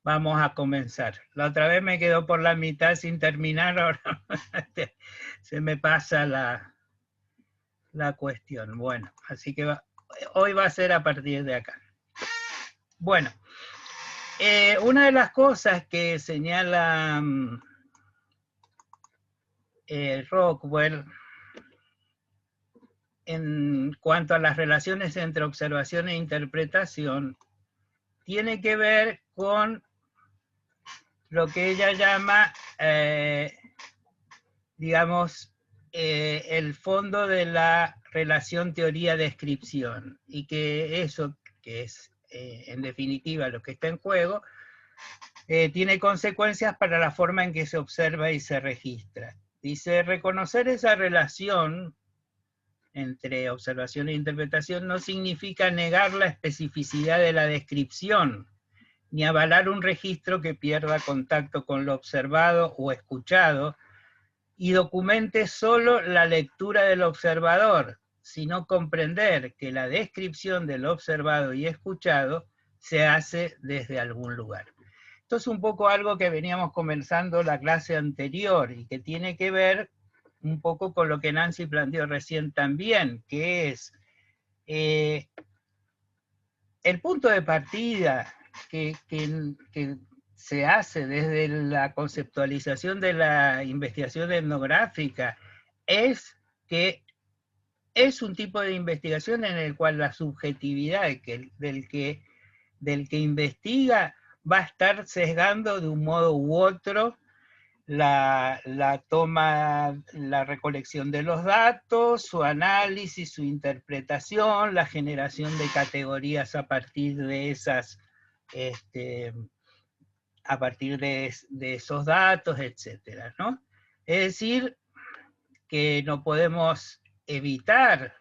Vamos a comenzar. La otra vez me quedó por la mitad sin terminar, ahora se me pasa la cuestión. Bueno, así que hoy va a ser a partir de acá. Bueno, una de las cosas que señala Rockwell en cuanto a las relaciones entre observación e interpretación tiene que ver con lo que ella llama, digamos, el fondo de la relación teoría-descripción, y que eso, que es en definitiva lo que está en juego, tiene consecuencias para la forma en que se observa y se registra. Dice, reconocer esa relación entre observación e interpretación no significa negar la especificidad de la descripción, ni avalar un registro que pierda contacto con lo observado o escuchado y documente solo la lectura del observador, sino comprender que la descripción del observado y escuchado se hace desde algún lugar. Esto es un poco algo que veníamos comenzando la clase anterior y que tiene que ver un poco con lo que Nancy planteó recién también, que es el punto de partida que se hace desde la conceptualización de la investigación etnográfica es que es un tipo de investigación en el cual la subjetividad del que investiga va a estar sesgando de un modo u otro la toma, la recolección de los datos, su análisis, su interpretación, la generación de categorías a partir de esas, a partir de esos datos, etcétera, ¿no? Es decir, que no podemos evitar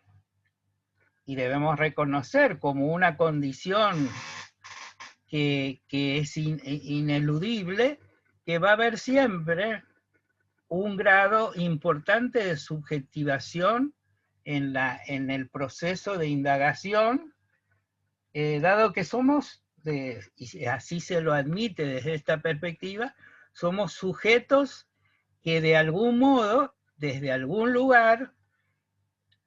y debemos reconocer como una condición que es ineludible, que va a haber siempre un grado importante de subjetivación en el proceso de indagación, dado que somos, y así se lo admite desde esta perspectiva, somos sujetos que de algún modo, desde algún lugar,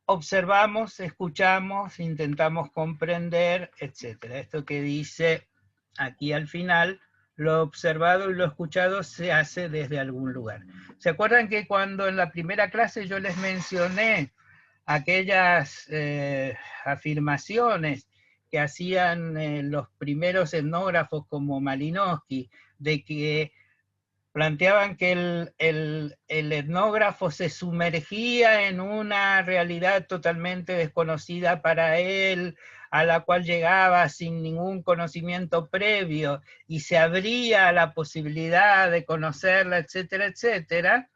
observamos, escuchamos, intentamos comprender, etc. Esto que dice aquí al final, lo observado y lo escuchado se hace desde algún lugar. ¿Se acuerdan que cuando en la primera clase yo les mencioné aquellas afirmaciones que hacían los primeros etnógrafos como Malinowski, de que planteaban que el etnógrafo se sumergía en una realidad totalmente desconocida para él, a la cual llegaba sin ningún conocimiento previo y se abría a la posibilidad de conocerla, etcétera, etcétera?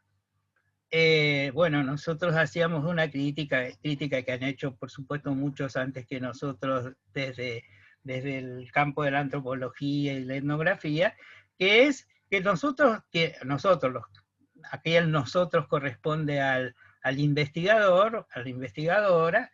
Bueno, nosotros hacíamos una crítica que han hecho, por supuesto, muchos antes que nosotros desde el campo de la antropología y la etnografía, que es que aquel nosotros corresponde al investigador, a la investigadora,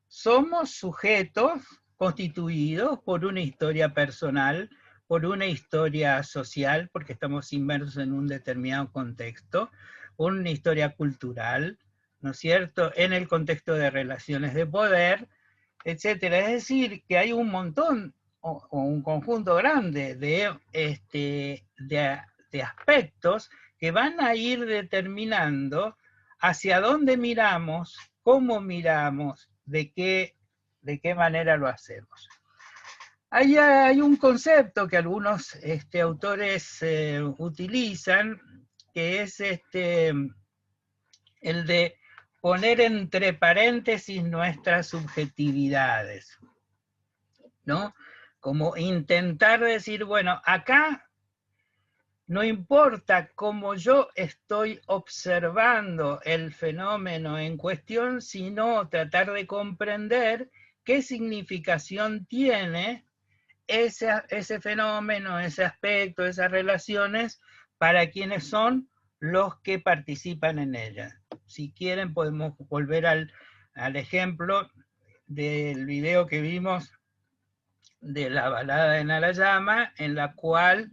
somos sujetos constituidos por una historia personal, por una historia social, porque estamos inmersos en un determinado contexto, una historia cultural, ¿no es cierto?, en el contexto de relaciones de poder, etcétera. Es decir, que hay un montón o un conjunto grande de aspectos que van a ir determinando hacia dónde miramos, cómo miramos, de qué manera lo hacemos. Hay un concepto que algunos autores utilizan, que es el de poner entre paréntesis nuestras subjetividades, ¿no? Como intentar decir, bueno, acá no importa cómo yo estoy observando el fenómeno en cuestión, sino tratar de comprender qué significación tiene ese fenómeno, ese aspecto, esas relaciones, para quienes son los que participan en ella. Si quieren podemos volver al ejemplo del video que vimos de la balada de Narayama, en la cual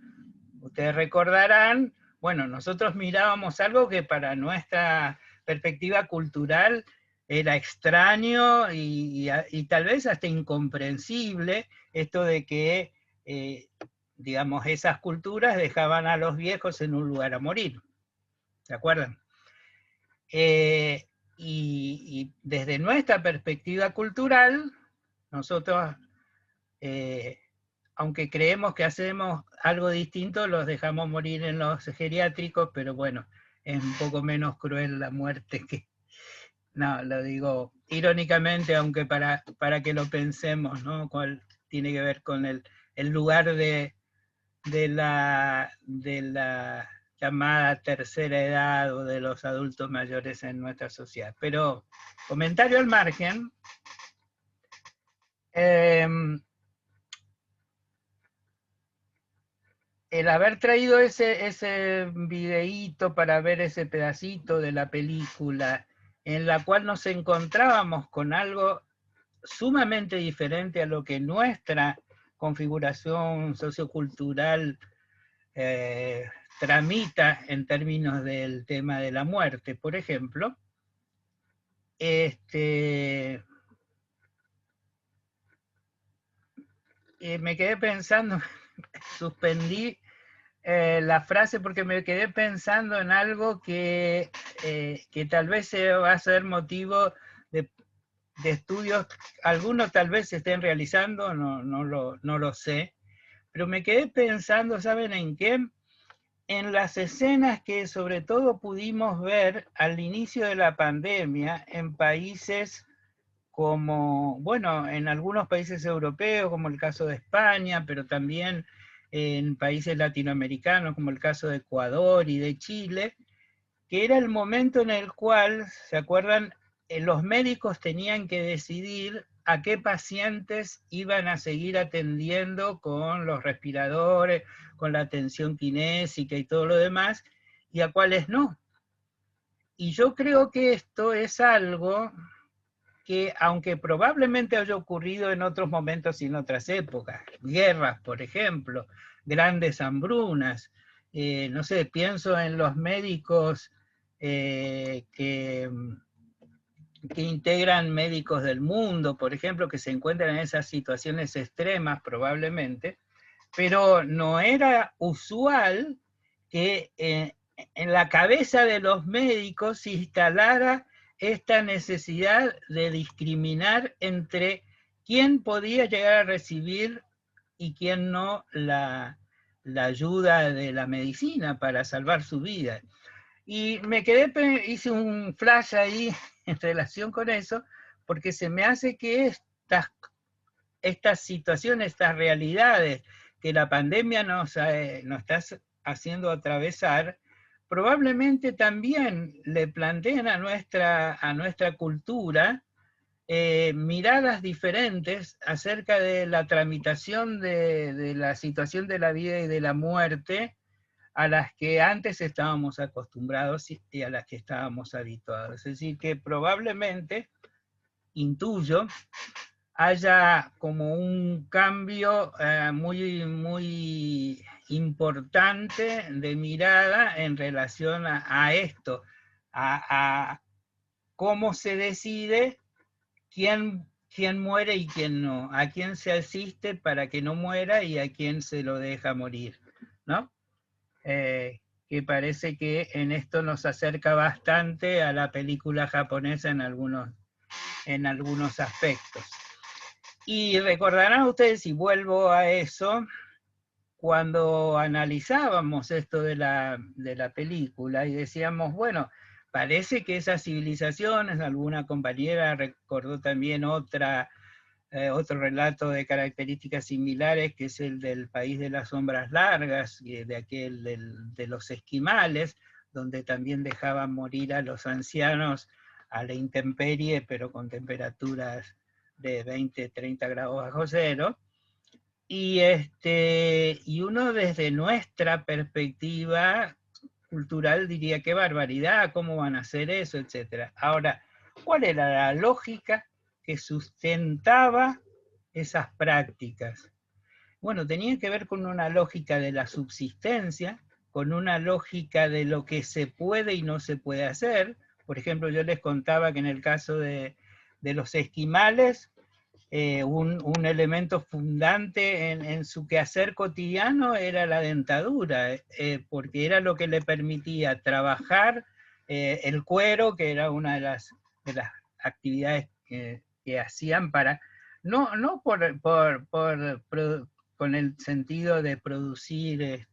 Ustedes recordarán, bueno, nosotros mirábamos algo que para nuestra perspectiva cultural era extraño y tal vez hasta incomprensible, esto de que, digamos, esas culturas dejaban a los viejos en un lugar a morir. ¿Se acuerdan? Y desde nuestra perspectiva cultural, nosotros, aunque creemos que hacemos algo distinto, los dejamos morir en los geriátricos, pero bueno, es un poco menos cruel la muerte que... No, lo digo irónicamente, aunque para que lo pensemos, ¿no? Cuál tiene que ver con el lugar de la llamada tercera edad o de los adultos mayores en nuestra sociedad. Pero, comentario al margen, el haber traído ese videíto para ver ese pedacito de la película, en la cual nos encontrábamos con algo sumamente diferente a lo que nuestra configuración sociocultural tramita en términos del tema de la muerte, por ejemplo, me quedé pensando, suspendí la frase porque me quedé pensando en algo que tal vez va a ser motivo de estudios, algunos tal vez se estén realizando, no lo sé, pero me quedé pensando, ¿saben en qué? En las escenas que sobre todo pudimos ver al inicio de la pandemia en países como, bueno, en algunos países europeos, como el caso de España, pero también en países latinoamericanos, como el caso de Ecuador y de Chile, que era el momento en el cual, ¿se acuerdan? Los médicos tenían que decidir a qué pacientes iban a seguir atendiendo con los respiradores, con la atención kinésica y todo lo demás, y a cuáles no. Y yo creo que esto es algo que, aunque probablemente haya ocurrido en otros momentos y en otras épocas, guerras, por ejemplo, grandes hambrunas, no sé, pienso en los médicos que integran médicos del mundo, por ejemplo, que se encuentran en esas situaciones extremas probablemente, pero no era usual que en la cabeza de los médicos se instalara esta necesidad de discriminar entre quién podía llegar a recibir y quién no la ayuda de la medicina para salvar su vida. Y me quedé, hice un flash ahí en relación con eso, porque se me hace que estas situaciones, estas realidades que la pandemia nos está haciendo atravesar, probablemente también le planteen a nuestra cultura miradas diferentes acerca de la tramitación de la situación de la vida y de la muerte, a las que antes estábamos acostumbrados y a las que estábamos habituados. Es decir, que probablemente, intuyo, haya como un cambio muy importante de mirada en relación a esto, a cómo se decide quién muere y quién no, a quién se asiste para que no muera y a quién se lo deja morir, ¿no? Que parece que en esto nos acerca bastante a la película japonesa en algunos aspectos. Y recordarán ustedes, y vuelvo a eso, cuando analizábamos esto de la película y decíamos, bueno, parece que esas civilizaciones, alguna compañera recordó también otro relato de características similares, que es el del país de las sombras largas, de aquel de los esquimales, donde también dejaban morir a los ancianos a la intemperie, pero con temperaturas de 20, 30 grados bajo cero. Y uno desde nuestra perspectiva cultural diría, qué barbaridad, cómo van a hacer eso, etc. Ahora, ¿cuál era la lógica que sustentaba esas prácticas? Bueno, tenía que ver con una lógica de la subsistencia, con una lógica de lo que se puede y no se puede hacer. Por ejemplo, yo les contaba que en el caso de los esquimales, un elemento fundante en su quehacer cotidiano era la dentadura, porque era lo que le permitía trabajar el cuero, que era una de las actividades que hacían para, no con el sentido de producir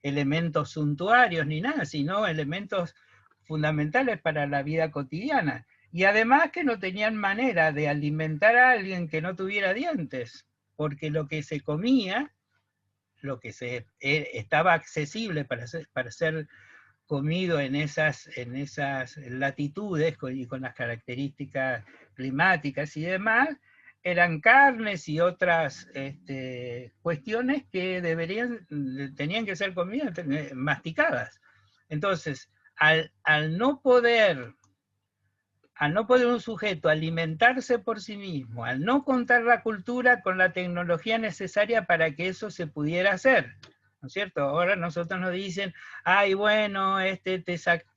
elementos suntuarios ni nada, sino elementos fundamentales para la vida cotidiana. Y además que no tenían manera de alimentar a alguien que no tuviera dientes, porque lo que se comía, lo que estaba accesible para ser comido en esas latitudes y con las características climáticas y demás, eran carnes y otras cuestiones que tenían que ser comidas, masticadas. Entonces, al no poder un sujeto alimentarse por sí mismo, al no contar la cultura con la tecnología necesaria para que eso se pudiera hacer, ¿no es cierto? Ahora nosotros nos dicen, ay, bueno,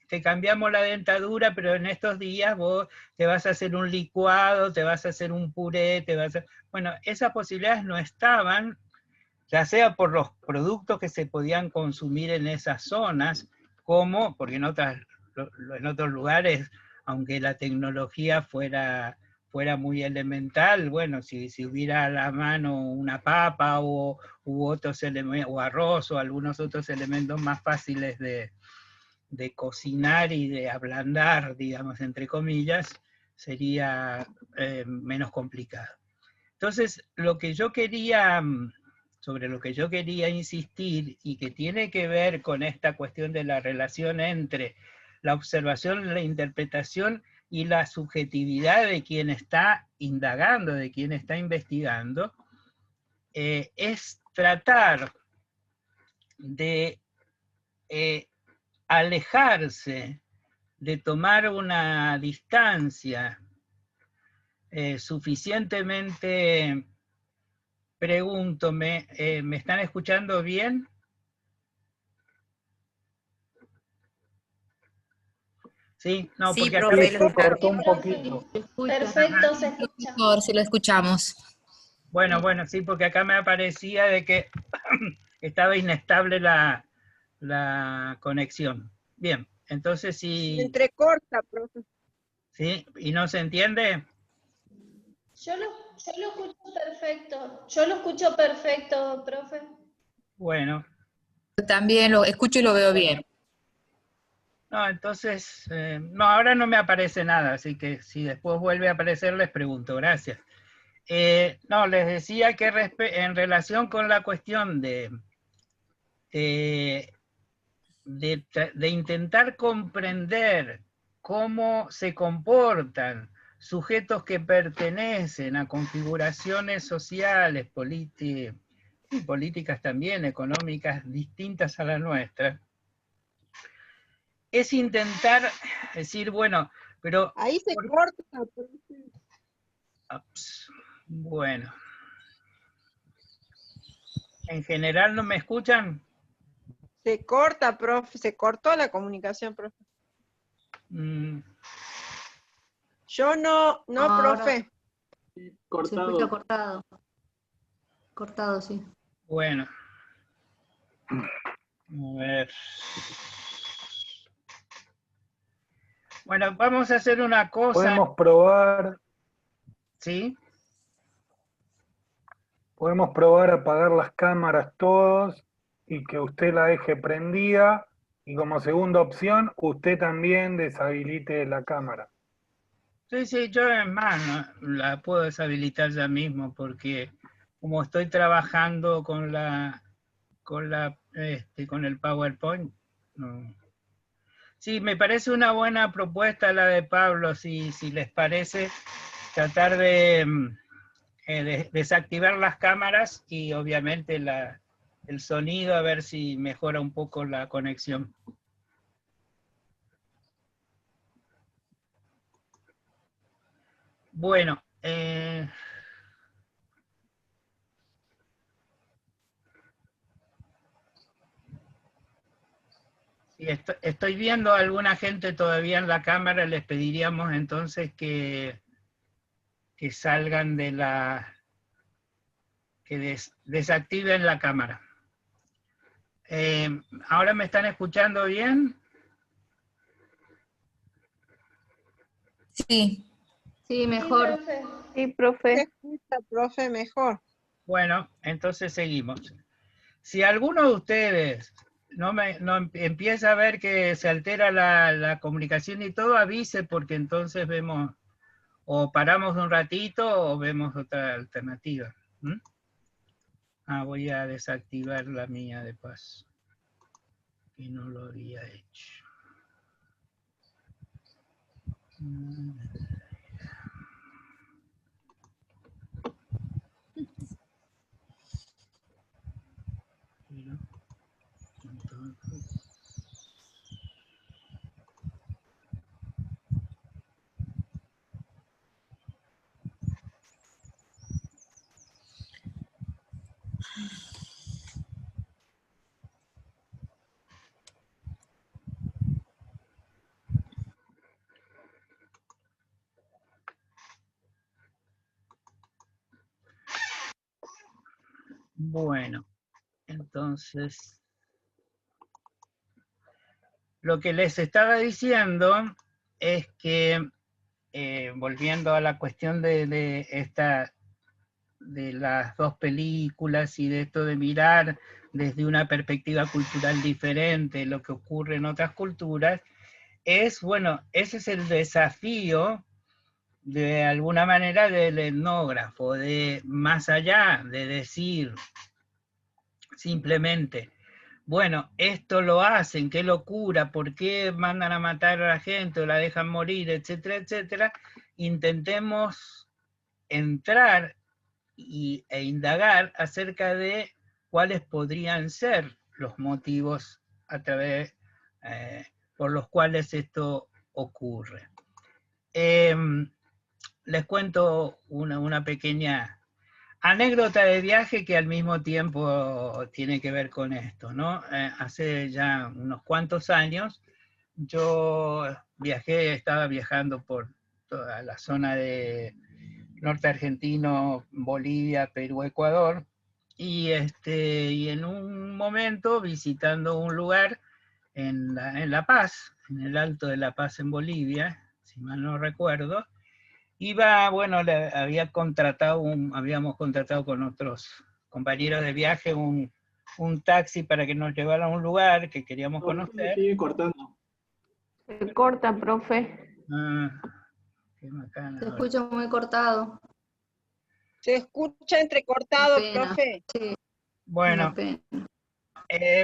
te cambiamos la dentadura, pero en estos días vos te vas a hacer un licuado, te vas a hacer un puré, Bueno, esas posibilidades no estaban, ya sea por los productos que se podían consumir en esas zonas, como, porque en otros lugares, aunque la tecnología fuera muy elemental, bueno, si hubiera a la mano una papa u otros elementos, o arroz o algunos otros elementos más fáciles de cocinar y de ablandar, digamos, entre comillas, sería menos complicado. Entonces, sobre lo que yo quería insistir y que tiene que ver con esta cuestión de la relación entre la observación, la interpretación y la subjetividad de quien está indagando, de quien está investigando, es tratar de alejarse, de tomar una distancia suficientemente. Pregunto, ¿me están escuchando bien? Sí, no, Sí, porque acá profe, Se cortó un poquito. Perfecto, se escucha. mejor si lo escuchamos. bueno, sí, porque acá me aparecía de que estaba inestable la conexión. Bien, entonces Se sí, entrecorta, profe. ¿sí? ¿Y no se entiende? Yo lo escucho perfecto. Yo lo escucho perfecto, profe. Bueno, Yo también lo escucho y lo veo bien. no, entonces, no, ahora no me aparece nada, así que si después vuelve a aparecer les pregunto, gracias. No, les decía que en relación con la cuestión de intentar comprender cómo se comportan sujetos que pertenecen a configuraciones sociales, políticas también, económicas distintas a la nuestra, es intentar decir, bueno, pero... Ahí se corta, profe. Bueno, en general no me escuchan. Se corta, profe. Se cortó la comunicación, profe. Mm, Yo no, Ahora profe. se escucha cortado. Cortado, sí. bueno, a ver. Bueno, vamos a hacer una cosa, Podemos probar ¿sí? apagar las cámaras todos y que usted la deje prendida. Y como segunda opción, usted también deshabilite la cámara. Sí, yo en mano la puedo deshabilitar ya mismo porque como estoy trabajando con el PowerPoint, no. Sí, me parece una buena propuesta la de Pablo, si les parece, tratar de desactivar las cámaras y obviamente el sonido, a ver si mejora un poco la conexión. Bueno, Sí, estoy viendo a alguna gente todavía en la cámara, les pediríamos entonces que salgan de la... que desactiven la cámara. ¿Ahora me están escuchando bien? Sí. Sí, mejor. profe. Sí, profe. Se escucha, profe, mejor. Bueno, entonces seguimos. Si alguno de ustedes no empieza a ver que se altera la comunicación y todo, avise, porque entonces vemos, o paramos un ratito o vemos otra alternativa. ¿Mm? Voy a desactivar la mía de paso, que no lo había hecho. Bueno, entonces, lo que les estaba diciendo es que, volviendo a la cuestión de las dos películas y de esto de mirar desde una perspectiva cultural diferente lo que ocurre en otras culturas, bueno, ese es el desafío de alguna manera del etnógrafo, de más allá de decir simplemente, bueno, esto lo hacen, qué locura, ¿por qué mandan a matar a la gente o la dejan morir, etcétera, etcétera? Intentemos entrar e indagar acerca de cuáles podrían ser los motivos por los cuales esto ocurre. Les cuento una pequeña anécdota de viaje que al mismo tiempo tiene que ver con esto, ¿no? Hace ya unos cuantos años yo estaba viajando por toda la zona de norte argentino, Bolivia, Perú, Ecuador, y en un momento visitando un lugar en La Paz, en el Alto de La Paz en Bolivia, si mal no recuerdo, habíamos contratado con otros compañeros de viaje un taxi para que nos llevara a un lugar que queríamos conocer. Sigue cortando. Se corta, profe. Qué macana. Se escucha muy cortado. Se escucha entrecortado, Qué pena. profe. Sí, Bueno, una pena.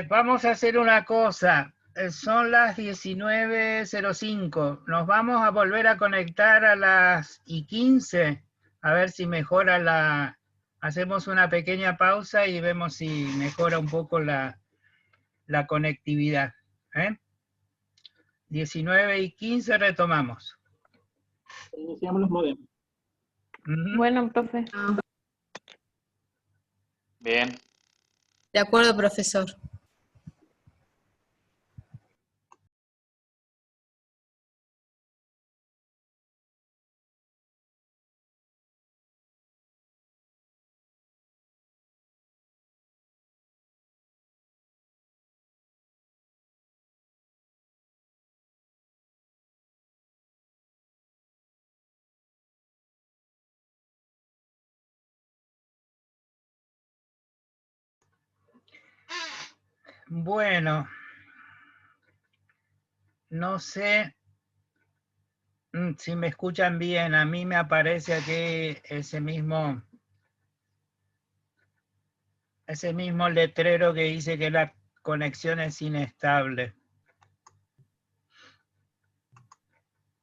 vamos a hacer una cosa. Son las 19:05. Nos vamos a volver a conectar a las 15. A ver si mejora hacemos una pequeña pausa y vemos si mejora un poco la conectividad. 19:15 retomamos. Iniciamos los modems. Bueno, profe. Bien. De acuerdo, profesor. Bueno, no sé si me escuchan bien. A mí me aparece aquí ese mismo letrero que dice que la conexión es inestable.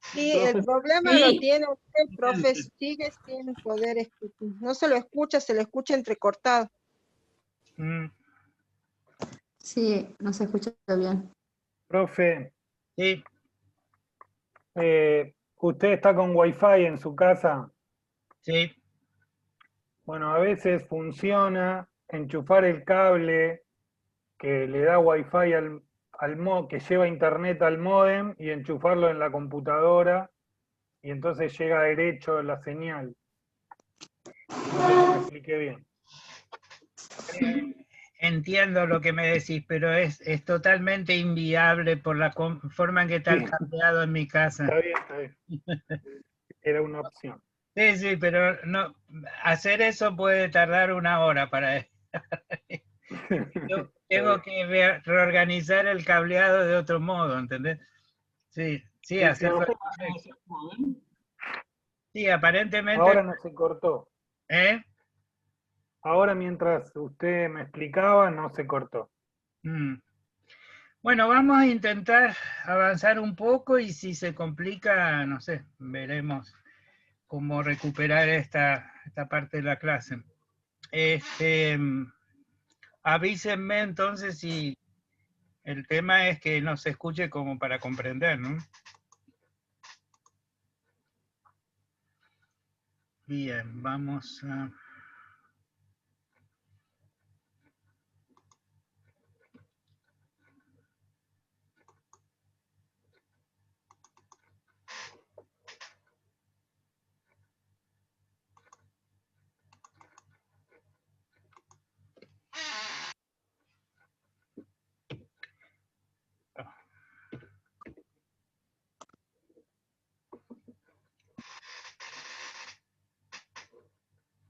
Sí, el problema lo tiene usted, profe, sigue sin poder escuchar. No se lo escucha, se lo escucha entrecortado. Sí, no se escucha bien. Profe, Sí, ¿usted está con Wi-Fi en su casa? sí. Bueno, a veces funciona enchufar el cable que le da Wi-Fi que lleva internet al módem y enchufarlo en la computadora, y entonces llega derecho la señal. No sé si me expliqué bien. Entiendo lo que me decís, pero es totalmente inviable por la forma en que está Sí. cambiado en mi casa. Está bien. Era una opción. Sí, sí, pero no, hacer eso puede tardar una hora para eso. Yo tengo que reorganizar el cableado de otro modo, ¿entendés? Sí, sí, hacerlo. Sí, aparentemente. Ahora no se cortó. ¿Eh? Ahora mientras usted me explicaba, no se cortó. Bueno, vamos a intentar avanzar un poco y si se complica, no sé, veremos cómo recuperar esta parte de la clase. Avísenme entonces si el tema es que no se escuche como para comprender, ¿no? Bien, vamos a...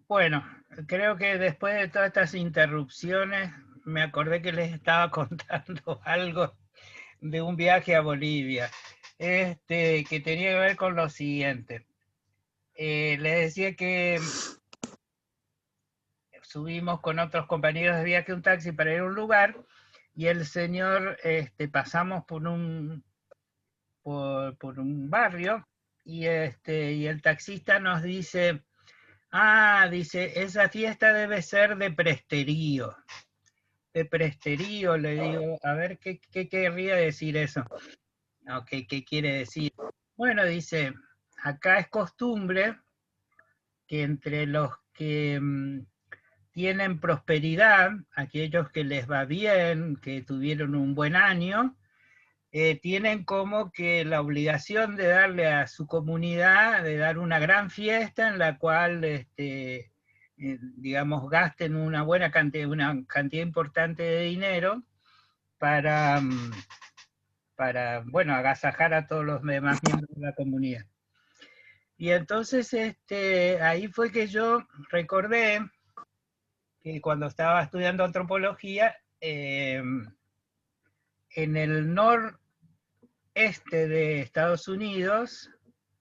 Bueno, creo que después de todas estas interrupciones, me acordé que les estaba contando algo de un viaje a Bolivia, que tenía que ver con lo siguiente. Les decía que subimos con otros compañeros de viaje un taxi para ir a un lugar, y el señor, pasamos por un barrio, y el taxista nos dice... dice, esa fiesta debe ser de presterío. De presterío, le digo, a ver, ¿qué querría decir eso? ¿Qué quiere decir? Bueno, dice, acá es costumbre que entre los que tienen prosperidad, aquellos que les va bien, que tuvieron un buen año, tienen como que la obligación de darle a su comunidad, de dar una gran fiesta en la cual, digamos, gasten una cantidad importante de dinero para, bueno, agasajar a todos los demás miembros de la comunidad. Y entonces, ahí fue que yo recordé que cuando estaba estudiando antropología, en el de Estados Unidos,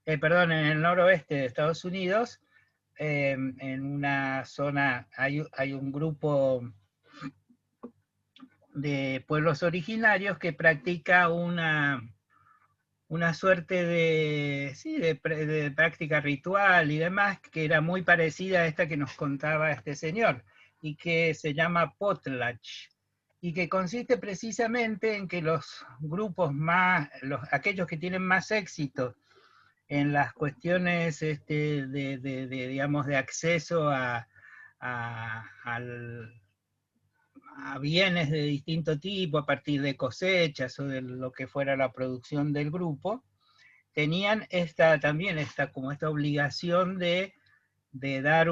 en el noroeste de Estados Unidos, en una zona, hay un grupo de pueblos originarios que practica una suerte de práctica ritual y demás, que era muy parecida a esta que nos contaba este señor, y que se llama potlatch, y que consiste precisamente en que los grupos aquellos que tienen más éxito en las cuestiones digamos, de acceso a bienes de distinto tipo, a partir de cosechas o de lo que fuera la producción del grupo, tenían también esta obligación de dar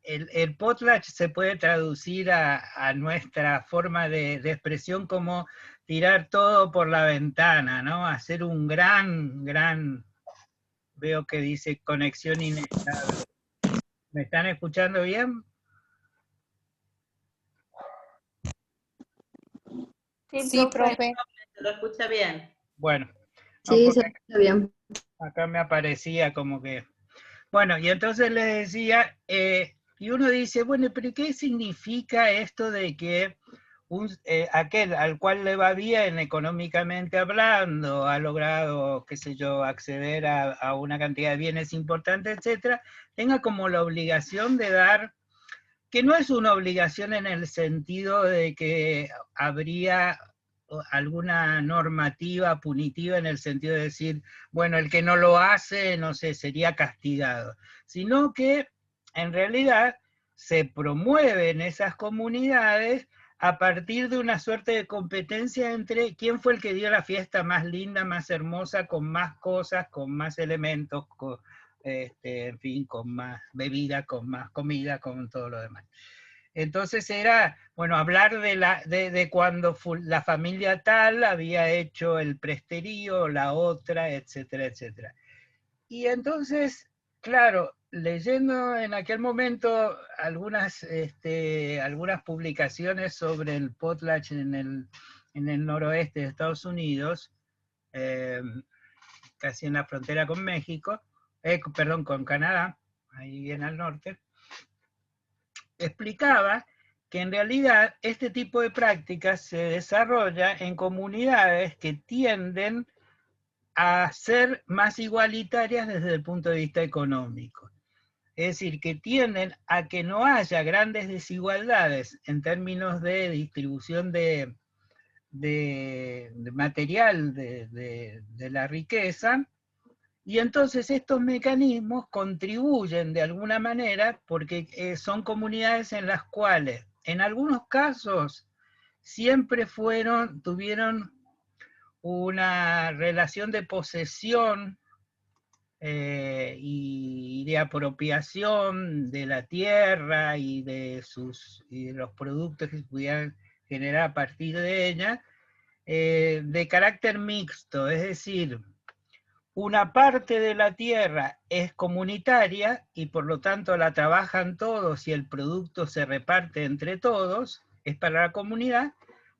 el potlatch se puede traducir a nuestra forma de expresión como tirar todo por la ventana, ¿no? Hacer un gran, veo que dice conexión inestable. ¿Me están escuchando bien? Sí, profe. Se lo escucha bien. Bueno. Sí, se escucha bien. Acá me aparecía como que... Bueno, y entonces les decía, y uno dice, bueno, pero ¿qué significa esto de que aquel al cual le va bien económicamente hablando, ha logrado, qué sé yo, acceder a una cantidad de bienes importantes, etcétera, tenga como la obligación de dar, que no es una obligación en el sentido de que habría alguna normativa punitiva en el sentido de decir, bueno, el que no lo hace, no sé, sería castigado, sino que en realidad se promueve en esas comunidades a partir de una suerte de competencia entre quién fue el que dio la fiesta más linda, más hermosa, con más cosas, con más elementos, en fin, con más bebida, con más comida, con todo lo demás. Entonces era, bueno, hablar de cuando la familia tal había hecho el presterío, la otra, etcétera, etcétera. Y entonces, claro, leyendo en aquel momento algunas publicaciones sobre el potlatch en el noroeste de Estados Unidos, casi en la frontera con México, perdón, con Canadá, ahí bien al norte, explicaba que en realidad este tipo de prácticas se desarrolla en comunidades que tienden a ser más igualitarias desde el punto de vista económico. Es decir, que tienden a que no haya grandes desigualdades en términos de distribución de material de la riqueza, y entonces estos mecanismos contribuyen de alguna manera porque son comunidades en las cuales, en algunos casos, siempre tuvieron una relación de posesión y de apropiación de la tierra y de los productos que se pudieran generar a partir de ella, de carácter mixto, es decir, una parte de la tierra es comunitaria y por lo tanto la trabajan todos y el producto se reparte entre todos, es para la comunidad,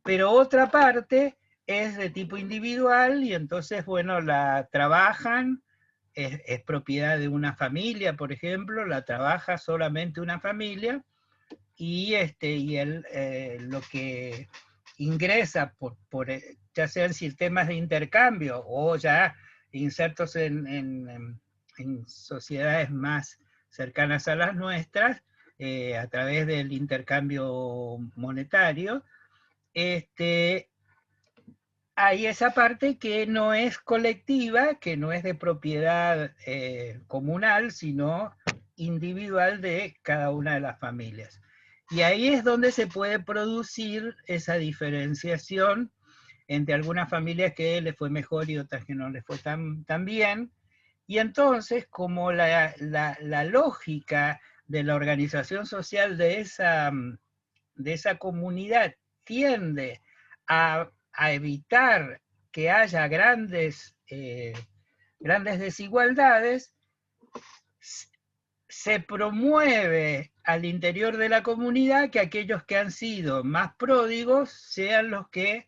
pero otra parte es de tipo individual y entonces, bueno, la trabajan, es propiedad de una familia, por ejemplo, la trabaja solamente una familia y lo que ingresa ya sean sistemas de intercambio o ya insertos en sociedades más cercanas a las nuestras, a través del intercambio monetario, hay esa parte que no es colectiva, que no es de propiedad comunal, sino individual de cada una de las familias. Y ahí es donde se puede producir esa diferenciación entre algunas familias que les fue mejor y otras que no les fue tan bien. Y entonces, como la lógica de la organización social de esa comunidad tiende a evitar que haya grandes desigualdades, se promueve al interior de la comunidad que aquellos que han sido más pródigos sean los que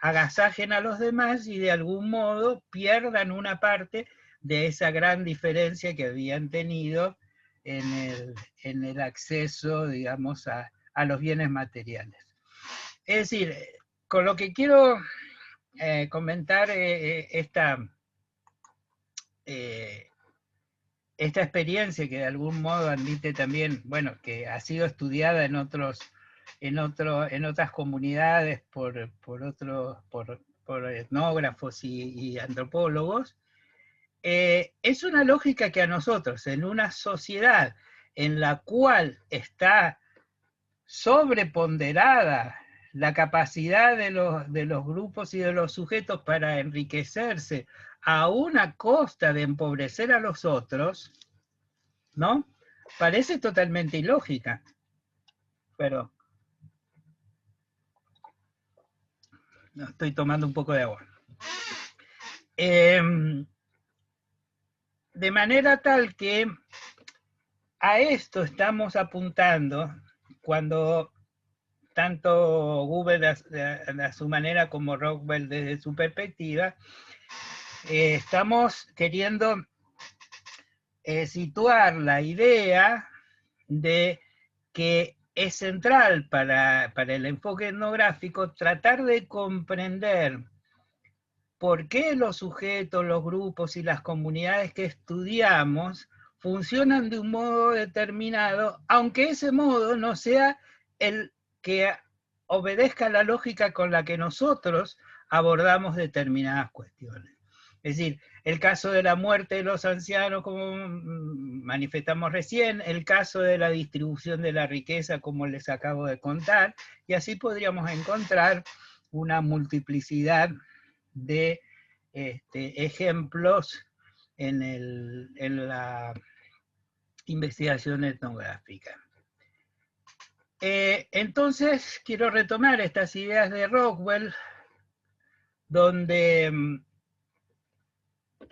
agasajen a los demás y de algún modo pierdan una parte de esa gran diferencia que habían tenido en el acceso, digamos, a los bienes materiales. Es decir, con lo que quiero comentar esta experiencia que de algún modo admite también, bueno, que ha sido estudiada en otras comunidades por etnógrafos y antropólogos, es una lógica que a nosotros, en una sociedad en la cual está sobreponderada la capacidad de los grupos y de los sujetos para enriquecerse a una costa de empobrecer a los otros, ¿no? Parece totalmente ilógica. Pero no, estoy tomando un poco de agua. De manera tal que a esto estamos apuntando cuando tanto Google a su manera como Rockwell desde su perspectiva, estamos queriendo situar la idea de que es central para el enfoque etnográfico tratar de comprender por qué los sujetos, los grupos y las comunidades que estudiamos funcionan de un modo determinado, aunque ese modo no sea el que obedezca la lógica con la que nosotros abordamos determinadas cuestiones. Es decir, el caso de la muerte de los ancianos, como manifestamos recién, el caso de la distribución de la riqueza, como les acabo de contar, y así podríamos encontrar una multiplicidad de ejemplos en la investigación etnográfica. Entonces, quiero retomar estas ideas de Rockwell, donde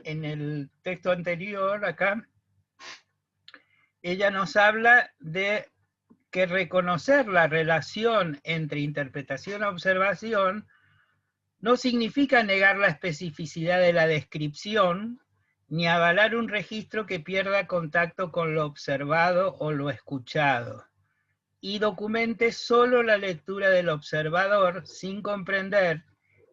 en el texto anterior, acá, ella nos habla de que reconocer la relación entre interpretación y observación no significa negar la especificidad de la descripción, ni avalar un registro que pierda contacto con lo observado o lo escuchado, y documente solo la lectura del observador sin comprender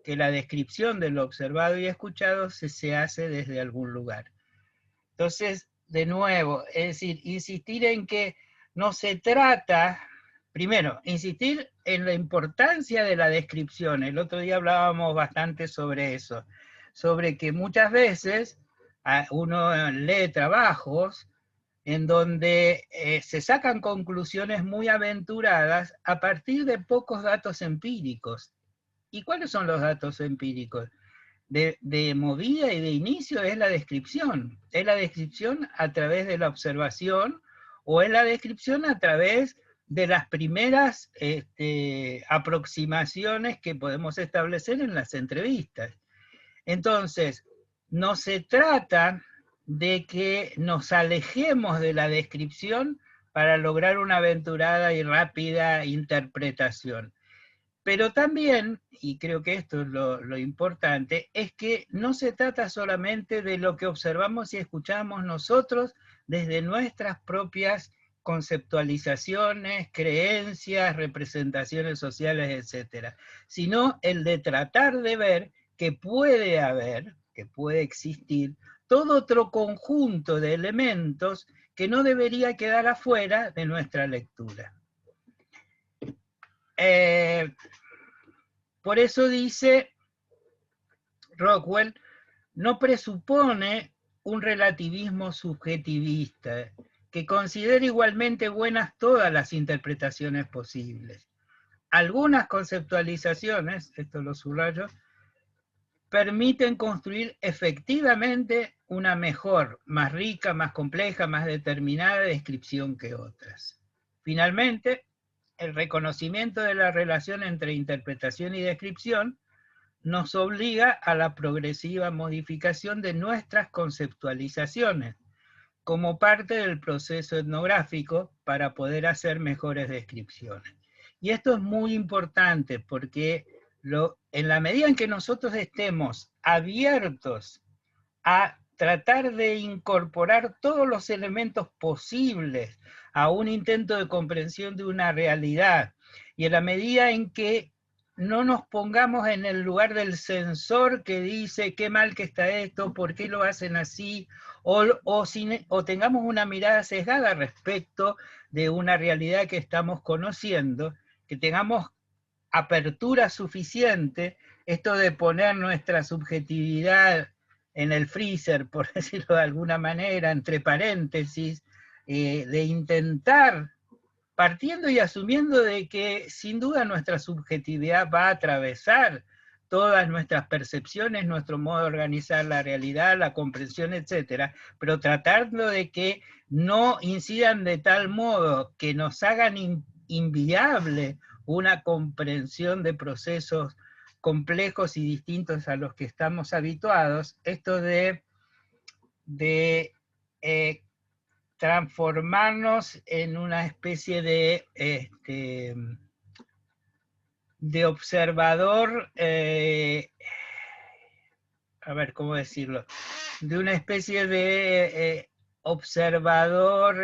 que la descripción de lo observado y escuchado se hace desde algún lugar. Entonces, de nuevo, es decir, insistir en que no se trata, primero, insistir en la importancia de la descripción. El otro día hablábamos bastante sobre eso, sobre que muchas veces uno lee trabajos en donde se sacan conclusiones muy aventuradas a partir de pocos datos empíricos. ¿Y cuáles son los datos empíricos? De movida y de inicio es la descripción. Es la descripción a través de la observación o es la descripción a través de las primeras aproximaciones que podemos establecer en las entrevistas. Entonces, no se trata de que nos alejemos de la descripción para lograr una aventurada y rápida interpretación. Pero también, y creo que esto es lo importante, es que no se trata solamente de lo que observamos y escuchamos nosotros desde nuestras propias conceptualizaciones, creencias, representaciones sociales, etc., sino el de tratar de ver que puede haber, que puede existir, todo otro conjunto de elementos que no debería quedar afuera de nuestra lectura. Por eso dice Rockwell, no presupone un relativismo subjetivista, que considere igualmente buenas todas las interpretaciones posibles. Algunas conceptualizaciones, esto lo subrayo, permiten construir efectivamente una mejor, más rica, más compleja, más determinada descripción que otras. Finalmente, el reconocimiento de la relación entre interpretación y descripción nos obliga a la progresiva modificación de nuestras conceptualizaciones como parte del proceso etnográfico para poder hacer mejores descripciones. Y esto es muy importante porque en la medida en que nosotros estemos abiertos a tratar de incorporar todos los elementos posibles a un intento de comprensión de una realidad, y en la medida en que no nos pongamos en el lugar del censor que dice qué mal que está esto, por qué lo hacen así, o tengamos una mirada sesgada respecto de una realidad que estamos conociendo, que tengamos apertura suficiente, esto de poner nuestra subjetividad en el freezer, por decirlo de alguna manera, entre paréntesis, de intentar, partiendo y asumiendo de que sin duda nuestra subjetividad va a atravesar todas nuestras percepciones, nuestro modo de organizar la realidad, la comprensión, etcétera, pero tratando de que no incidan de tal modo que nos hagan inviable una comprensión de procesos complejos y distintos a los que estamos habituados, esto de transformarnos en una especie de observador, a ver, ¿cómo decirlo? De una especie de observador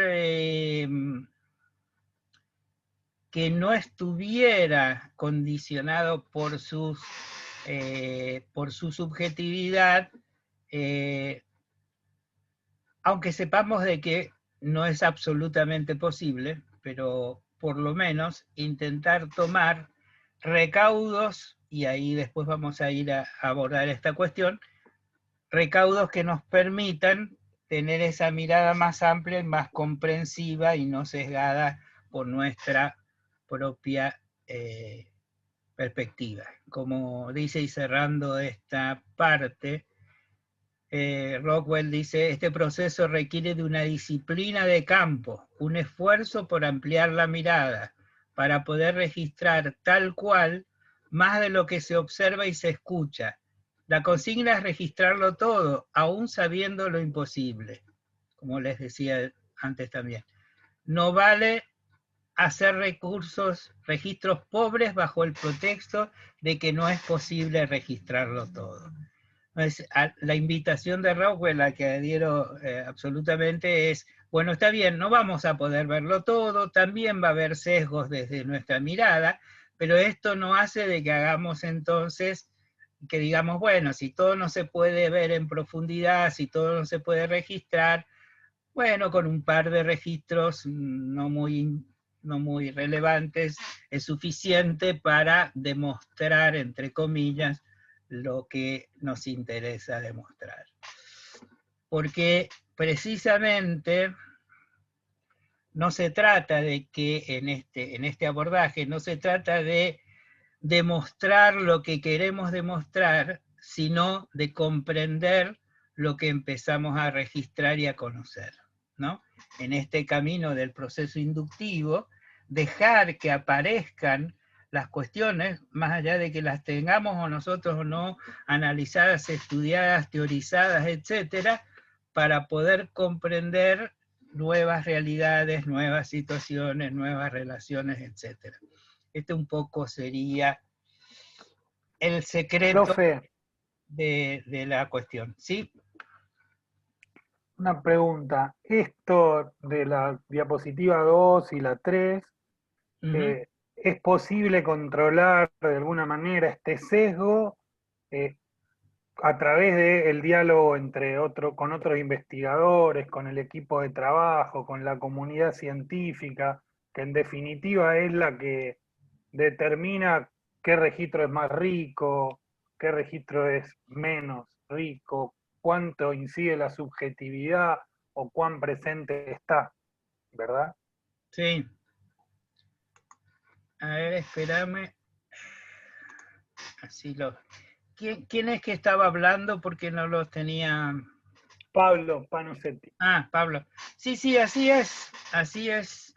que no estuviera condicionado por su subjetividad, aunque sepamos de que no es absolutamente posible, pero por lo menos intentar tomar recaudos, y ahí después vamos a ir a abordar esta cuestión, recaudos que nos permitan tener esa mirada más amplia y más comprensiva y no sesgada por nuestra propia perspectiva. Como dice, y cerrando esta parte, Rockwell dice, este proceso requiere de una disciplina de campo, un esfuerzo por ampliar la mirada, para poder registrar tal cual más de lo que se observa y se escucha. La consigna es registrarlo todo, aún sabiendo lo imposible, como les decía antes también. No vale hacer registros pobres bajo el pretexto de que no es posible registrarlo todo. La invitación de Rockwell, a que adhiero absolutamente, es, bueno, está bien, no vamos a poder verlo todo, también va a haber sesgos desde nuestra mirada, pero esto no hace de que hagamos entonces, que digamos, bueno, si todo no se puede ver en profundidad, si todo no se puede registrar, bueno, con un par de registros no muy relevantes es suficiente para demostrar, entre comillas, lo que nos interesa demostrar. Porque precisamente no se trata de que en este abordaje, no se trata de demostrar lo que queremos demostrar, sino de comprender lo que empezamos a registrar y a conocer, ¿no? En este camino del proceso inductivo, dejar que aparezcan las cuestiones, más allá de que las tengamos o nosotros o no analizadas, estudiadas, teorizadas, etcétera, para poder comprender nuevas realidades, nuevas situaciones, nuevas relaciones, etcétera. Este un poco sería el secreto Profe, de la cuestión, ¿sí? una pregunta. Esto de la diapositiva 2 y la 3, ¿es posible controlar de alguna manera este sesgo a través del diálogo con otros investigadores, con el equipo de trabajo, con la comunidad científica, que en definitiva es la que determina qué registro es más rico, qué registro es menos rico, cuánto incide la subjetividad o cuán presente está, ¿verdad? Sí. A ver, espérame. Así lo... ¿Quién es que estaba hablando? Porque no los tenía... Pablo Panosetti. Ah, Pablo. Sí, así es. Así es.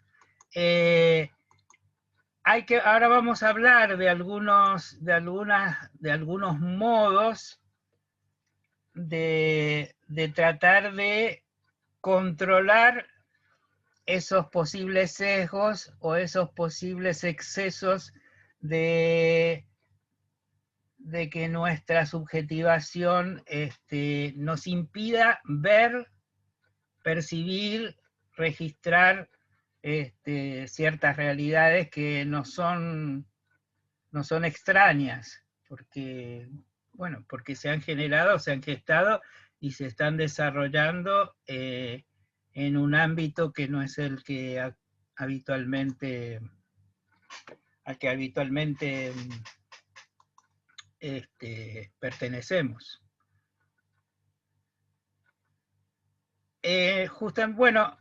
Ahora vamos a hablar de algunos modos de tratar de controlar esos posibles sesgos o esos posibles excesos de que nuestra subjetivación nos impida ver, percibir, registrar ciertas realidades que no son extrañas, porque se han generado, se han gestado y se están desarrollando en un ámbito que no es el que habitualmente pertenecemos. Bueno,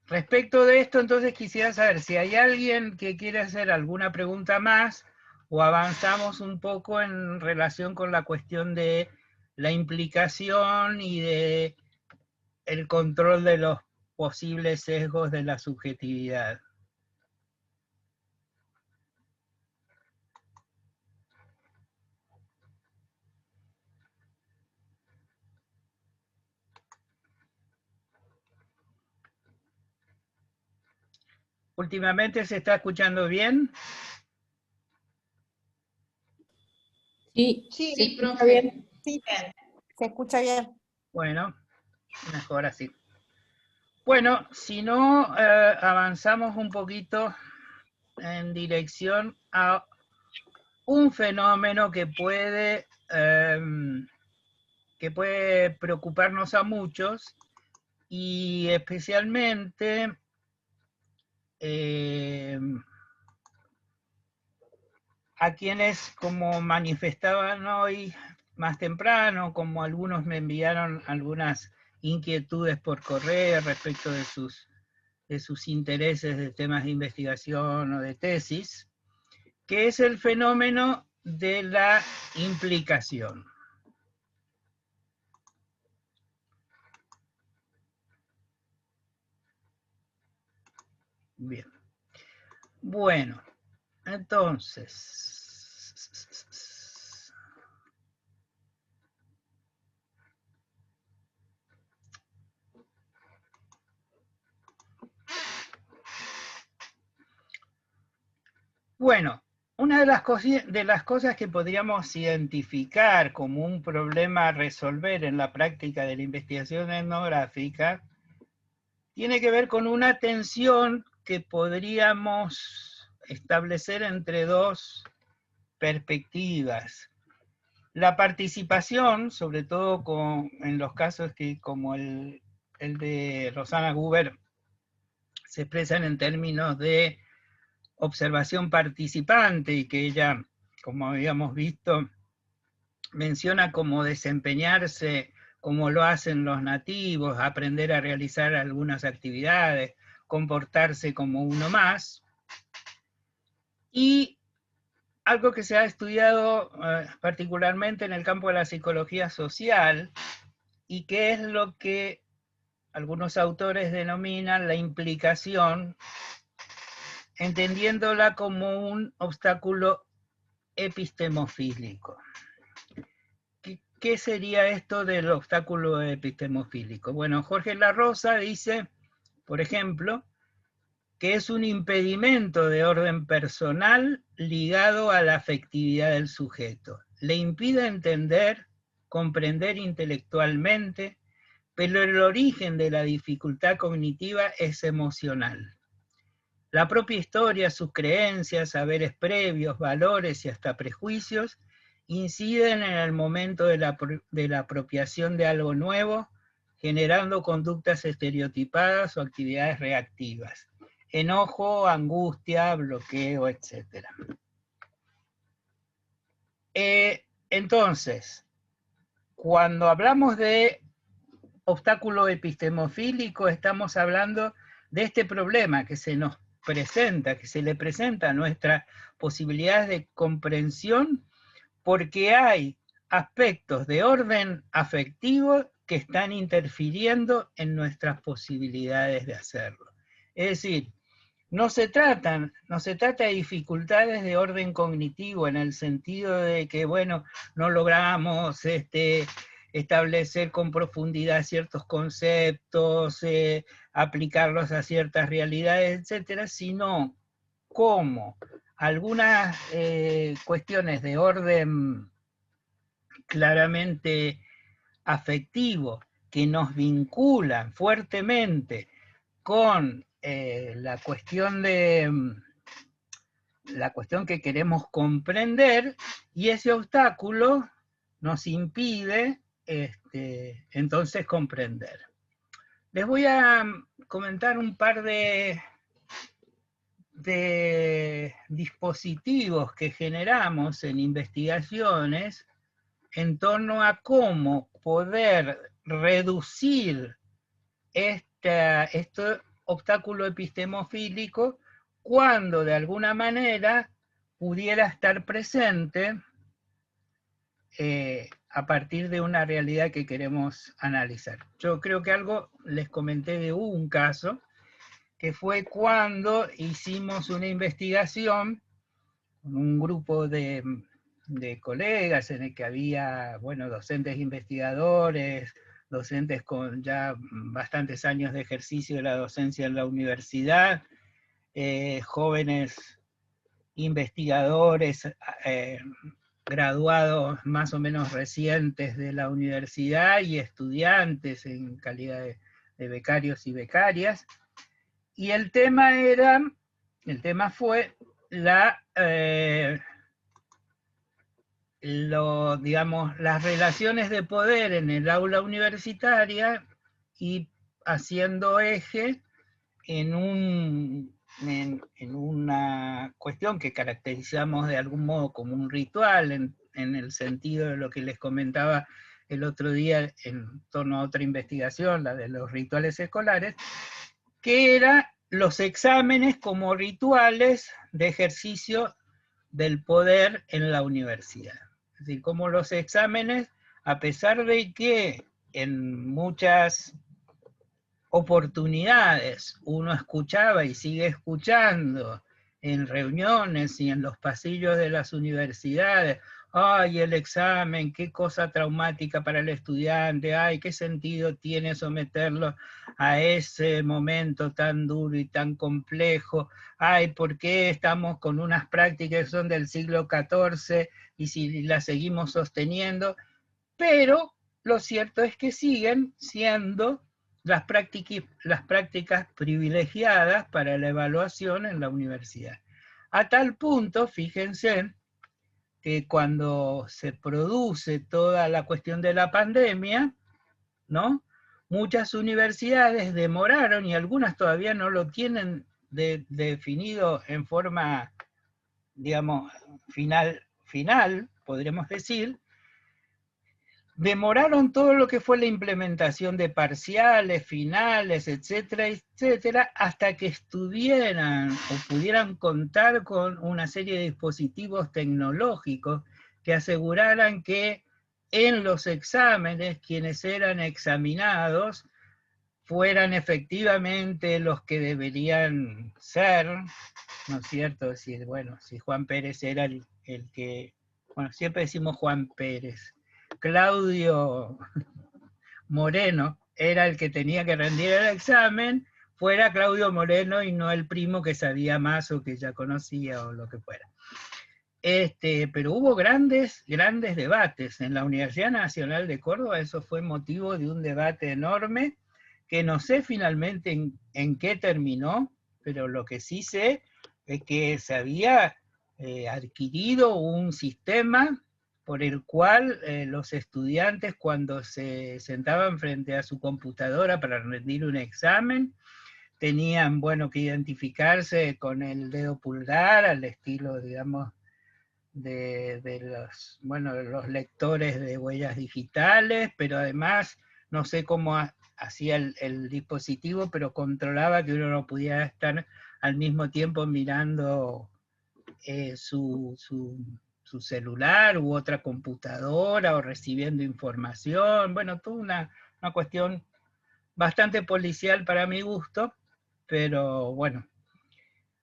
respecto de esto, entonces quisiera saber si hay alguien que quiere hacer alguna pregunta más o avanzamos un poco en relación con la cuestión de la implicación y de el control de los posibles sesgos de la subjetividad. ¿Últimamente se está escuchando bien? Sí, Sí, se escucha bien. sí, se escucha bien. Bueno, mejor así. Bueno, si no, avanzamos un poquito en dirección a un fenómeno que puede preocuparnos a muchos y especialmente a quienes, como manifestaban hoy más temprano, como algunos me enviaron algunas inquietudes por correo respecto de sus intereses de temas de investigación o de tesis, que es el fenómeno de la implicación. Bien. Bueno, entonces... Bueno, una de las cosas que podríamos identificar como un problema a resolver en la práctica de la investigación etnográfica tiene que ver con una tensión que podríamos establecer entre dos perspectivas. La participación, sobre todo en los casos que, como el de Rosana Guber, se expresan en términos de observación participante y que ella, como habíamos visto, menciona cómo desempeñarse como lo hacen los nativos, aprender a realizar algunas actividades, comportarse como uno más. Y algo que se ha estudiado particularmente en el campo de la psicología social y que es lo que algunos autores denominan la implicación, entendiéndola como un obstáculo epistemofílico. ¿Qué sería esto del obstáculo epistemofílico? Bueno, Jorge La Rosa dice, por ejemplo, que es un impedimento de orden personal ligado a la afectividad del sujeto. Le impide entender, comprender intelectualmente, pero el origen de la dificultad cognitiva es emocional. La propia historia, sus creencias, saberes previos, valores y hasta prejuicios inciden en el momento de la apropiación de algo nuevo, generando conductas estereotipadas o actividades reactivas. Enojo, angustia, bloqueo, etc. Entonces, cuando hablamos de obstáculo epistemofílico, estamos hablando de este problema que se nos presenta, que se le presenta a nuestras posibilidades de comprensión, porque hay aspectos de orden afectivo que están interfiriendo en nuestras posibilidades de hacerlo. Es decir, no se trata de dificultades de orden cognitivo en el sentido de que, bueno, no logramos establecer con profundidad ciertos conceptos, aplicarlos a ciertas realidades, etcétera, sino como algunas cuestiones de orden claramente afectivo que nos vinculan fuertemente con la cuestión que queremos comprender, y ese obstáculo nos impide entonces comprender. Les voy a comentar un par de dispositivos que generamos en investigaciones en torno a cómo poder reducir este obstáculo epistemofílico cuando de alguna manera pudiera estar presente a partir de una realidad que queremos analizar. Yo creo que algo les comenté de un caso, que fue cuando hicimos una investigación con un grupo de colegas en el que había, bueno, docentes investigadores, docentes con ya bastantes años de ejercicio de la docencia en la universidad, jóvenes investigadores graduados más o menos recientes de la universidad y estudiantes en calidad de becarios y becarias. Y el tema fue las relaciones de poder en el aula universitaria y haciendo eje en una cuestión que caracterizamos de algún modo como un ritual en el sentido de lo que les comentaba el otro día en torno a otra investigación, la de los rituales escolares, que eran los exámenes como rituales de ejercicio del poder en la universidad. Es decir, como los exámenes, a pesar de que en muchas oportunidades uno escuchaba y sigue escuchando en reuniones y en los pasillos de las universidades, ay, el examen, qué cosa traumática para el estudiante, ay, qué sentido tiene someterlo a ese momento tan duro y tan complejo, ay, ¿por qué estamos con unas prácticas que son del siglo XIV y si las seguimos sosteniendo? Pero lo cierto es que siguen siendo las prácticas privilegiadas para la evaluación en la universidad. A tal punto, fíjense, que cuando se produce toda la cuestión de la pandemia, ¿no? Muchas universidades demoraron, y algunas todavía no lo tienen definido en forma, digamos, final, podríamos decir, demoraron todo lo que fue la implementación de parciales, finales, etcétera, etcétera, hasta que estuvieran o pudieran contar con una serie de dispositivos tecnológicos que aseguraran que en los exámenes quienes eran examinados fueran efectivamente los que deberían ser, ¿no es cierto? Decir, bueno, si Juan Pérez era el que, bueno, siempre decimos Juan Pérez, Claudio Moreno era el que tenía que rendir el examen, fuera Claudio Moreno y no el primo que sabía más o que ya conocía o lo que fuera. Pero hubo grandes debates. En la Universidad Nacional de Córdoba eso fue motivo de un debate enorme, que no sé finalmente en qué terminó, pero lo que sí sé es que se había adquirido un sistema por el cual los estudiantes cuando se sentaban frente a su computadora para rendir un examen, tenían, bueno, que identificarse con el dedo pulgar, al estilo, digamos, de los lectores de huellas digitales, pero además, no sé cómo hacía el dispositivo, pero controlaba que uno no pudiera estar al mismo tiempo mirando su celular u otra computadora o recibiendo información. Bueno, toda una cuestión bastante policial para mi gusto, pero bueno,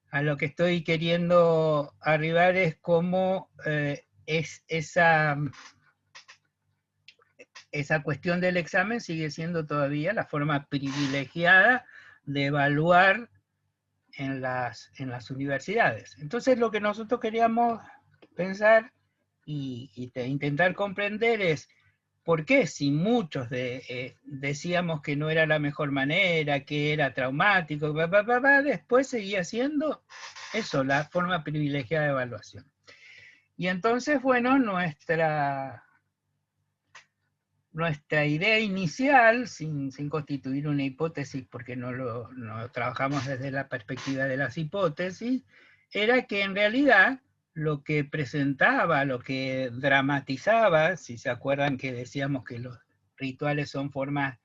a lo que estoy queriendo arribar es cómo es esa cuestión del examen sigue siendo todavía la forma privilegiada de evaluar en las universidades. Entonces lo que nosotros queríamos pensar y intentar comprender es por qué si muchos decíamos que no era la mejor manera, que era traumático, después seguía siendo eso, la forma privilegiada de evaluación. Y entonces, bueno, nuestra idea inicial, sin constituir una hipótesis, porque no trabajamos desde la perspectiva de las hipótesis, era que en realidad lo que presentaba, lo que dramatizaba, si se acuerdan que decíamos que los rituales son formas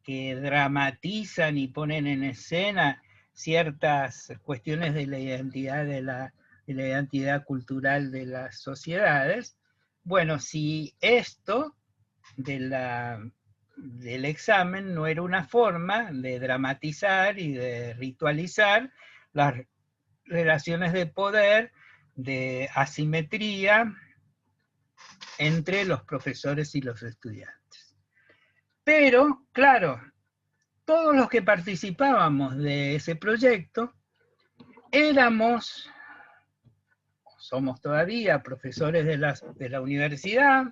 que dramatizan y ponen en escena ciertas cuestiones de la identidad, de la identidad cultural de las sociedades, bueno, si esto del examen no era una forma de dramatizar y de ritualizar las relaciones de poder, de asimetría entre los profesores y los estudiantes. Pero, claro, todos los que participábamos de ese proyecto somos todavía profesores de la universidad,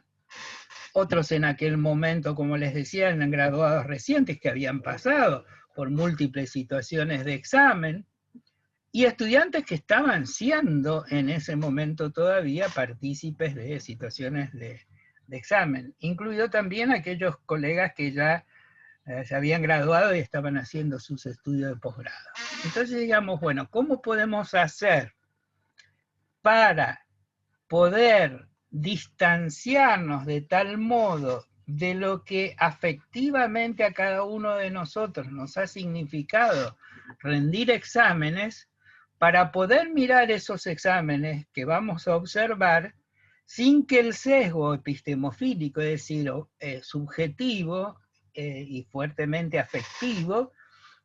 otros en aquel momento, como les decía, eran graduados recientes que habían pasado por múltiples situaciones de examen, y estudiantes que estaban siendo en ese momento todavía partícipes de situaciones de examen, incluido también aquellos colegas que ya se habían graduado y estaban haciendo sus estudios de posgrado. Entonces digamos, bueno, ¿cómo podemos hacer para poder distanciarnos de tal modo de lo que afectivamente a cada uno de nosotros nos ha significado rendir exámenes, para poder mirar esos exámenes que vamos a observar sin que el sesgo epistemofílico, es decir, subjetivo y fuertemente afectivo,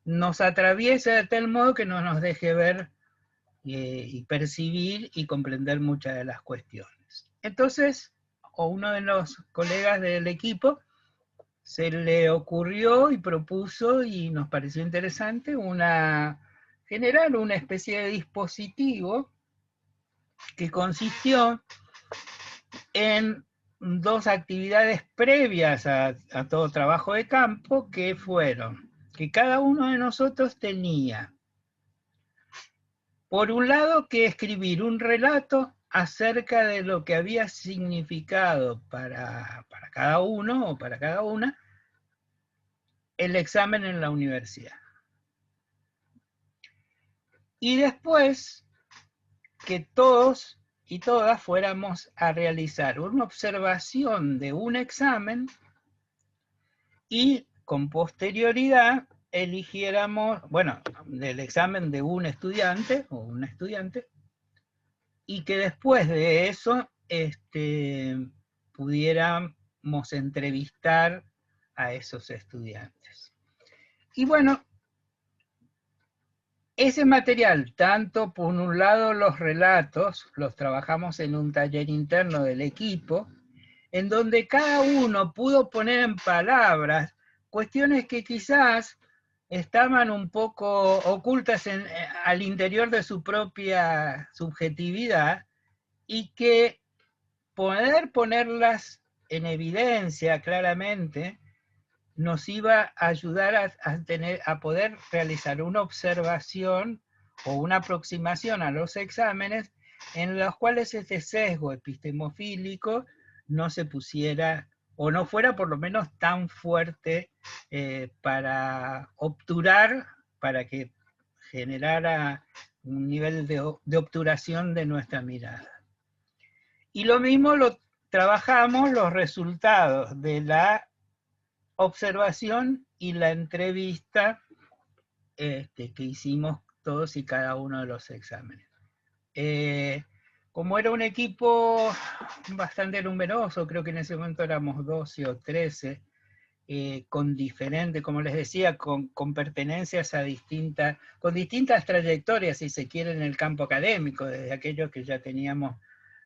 nos atraviese de tal modo que no nos deje ver y percibir y comprender muchas de las cuestiones. Entonces, a uno de los colegas del equipo se le ocurrió y propuso, y nos pareció interesante, generar una especie de dispositivo que consistió en 2 actividades previas a todo trabajo de campo, que fueron que cada uno de nosotros tenía, por un lado, que escribir un relato acerca de lo que había significado para cada uno o para cada una el examen en la universidad. Y después que todos y todas fuéramos a realizar una observación de un examen y con posterioridad eligiéramos, bueno, del examen de un estudiante o una estudiante, y que después de eso pudiéramos entrevistar a esos estudiantes. Y bueno, ese material, tanto por un lado los relatos, los trabajamos en un taller interno del equipo, en donde cada uno pudo poner en palabras cuestiones que quizás estaban un poco ocultas al interior de su propia subjetividad, y que poder ponerlas en evidencia claramente nos iba a ayudar a poder realizar una observación o una aproximación a los exámenes en los cuales este sesgo epistemofílico no se pusiera, o no fuera por lo menos tan fuerte para obturar, para que generara un nivel de obturación de nuestra mirada. Y lo mismo lo trabajamos los resultados de la observación y la entrevista que hicimos todos y cada uno de los exámenes. Como era un equipo bastante numeroso, creo que en ese momento éramos 12 o 13, con diferentes, como les decía, con pertenencias a con distintas trayectorias, si se quiere, en el campo académico, desde aquellos que ya teníamos,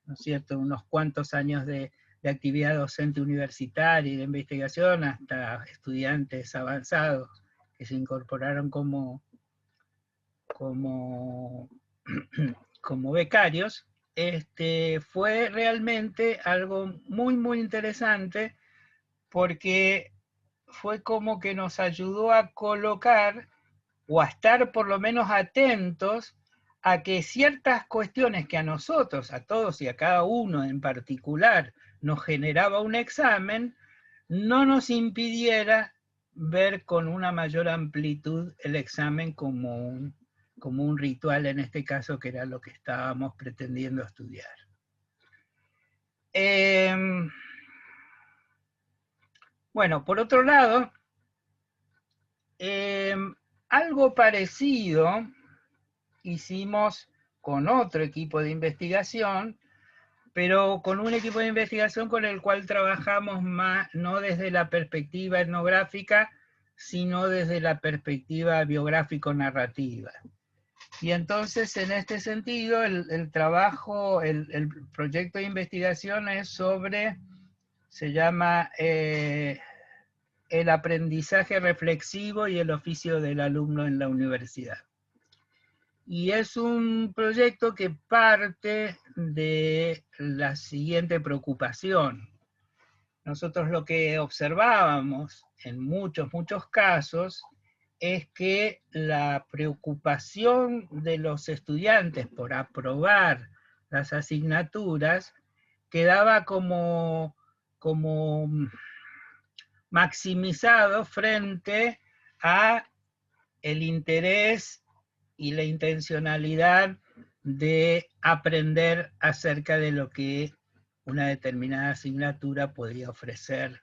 ¿no es cierto?, unos cuantos años de actividad docente universitaria y de investigación, hasta estudiantes avanzados que se incorporaron como becarios. Fue realmente algo muy, muy interesante, porque fue como que nos ayudó a colocar, o a estar por lo menos atentos, a que ciertas cuestiones que a nosotros, a todos y a cada uno en particular, nos generaba un examen, no nos impidiera ver con una mayor amplitud el examen como un ritual, en este caso, que era lo que estábamos pretendiendo estudiar. Bueno, por otro lado, algo parecido hicimos con otro equipo de investigación, pero con un equipo de investigación con el cual trabajamos más, no desde la perspectiva etnográfica, sino desde la perspectiva biográfico-narrativa. Y entonces, en este sentido, el trabajo, el proyecto de investigación es sobre, se llama el aprendizaje reflexivo y el oficio del alumno en la universidad. Y es un proyecto que parte de la siguiente preocupación. Nosotros lo que observábamos en muchos casos es que la preocupación de los estudiantes por aprobar las asignaturas quedaba como maximizado frente a el interés y la intencionalidad de aprender acerca de lo que una determinada asignatura podría ofrecer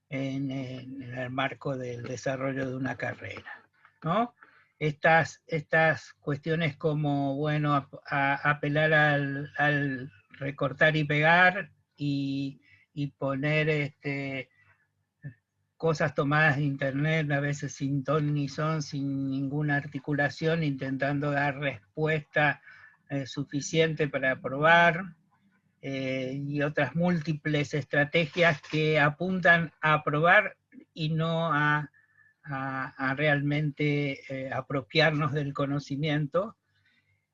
en el marco del desarrollo de una carrera, ¿no? Estas cuestiones como, bueno, apelar al recortar y pegar y poner cosas tomadas de internet, a veces sin ton ni son, sin ninguna articulación, intentando dar respuesta suficiente para aprobar, y otras múltiples estrategias que apuntan a aprobar y no a realmente apropiarnos del conocimiento,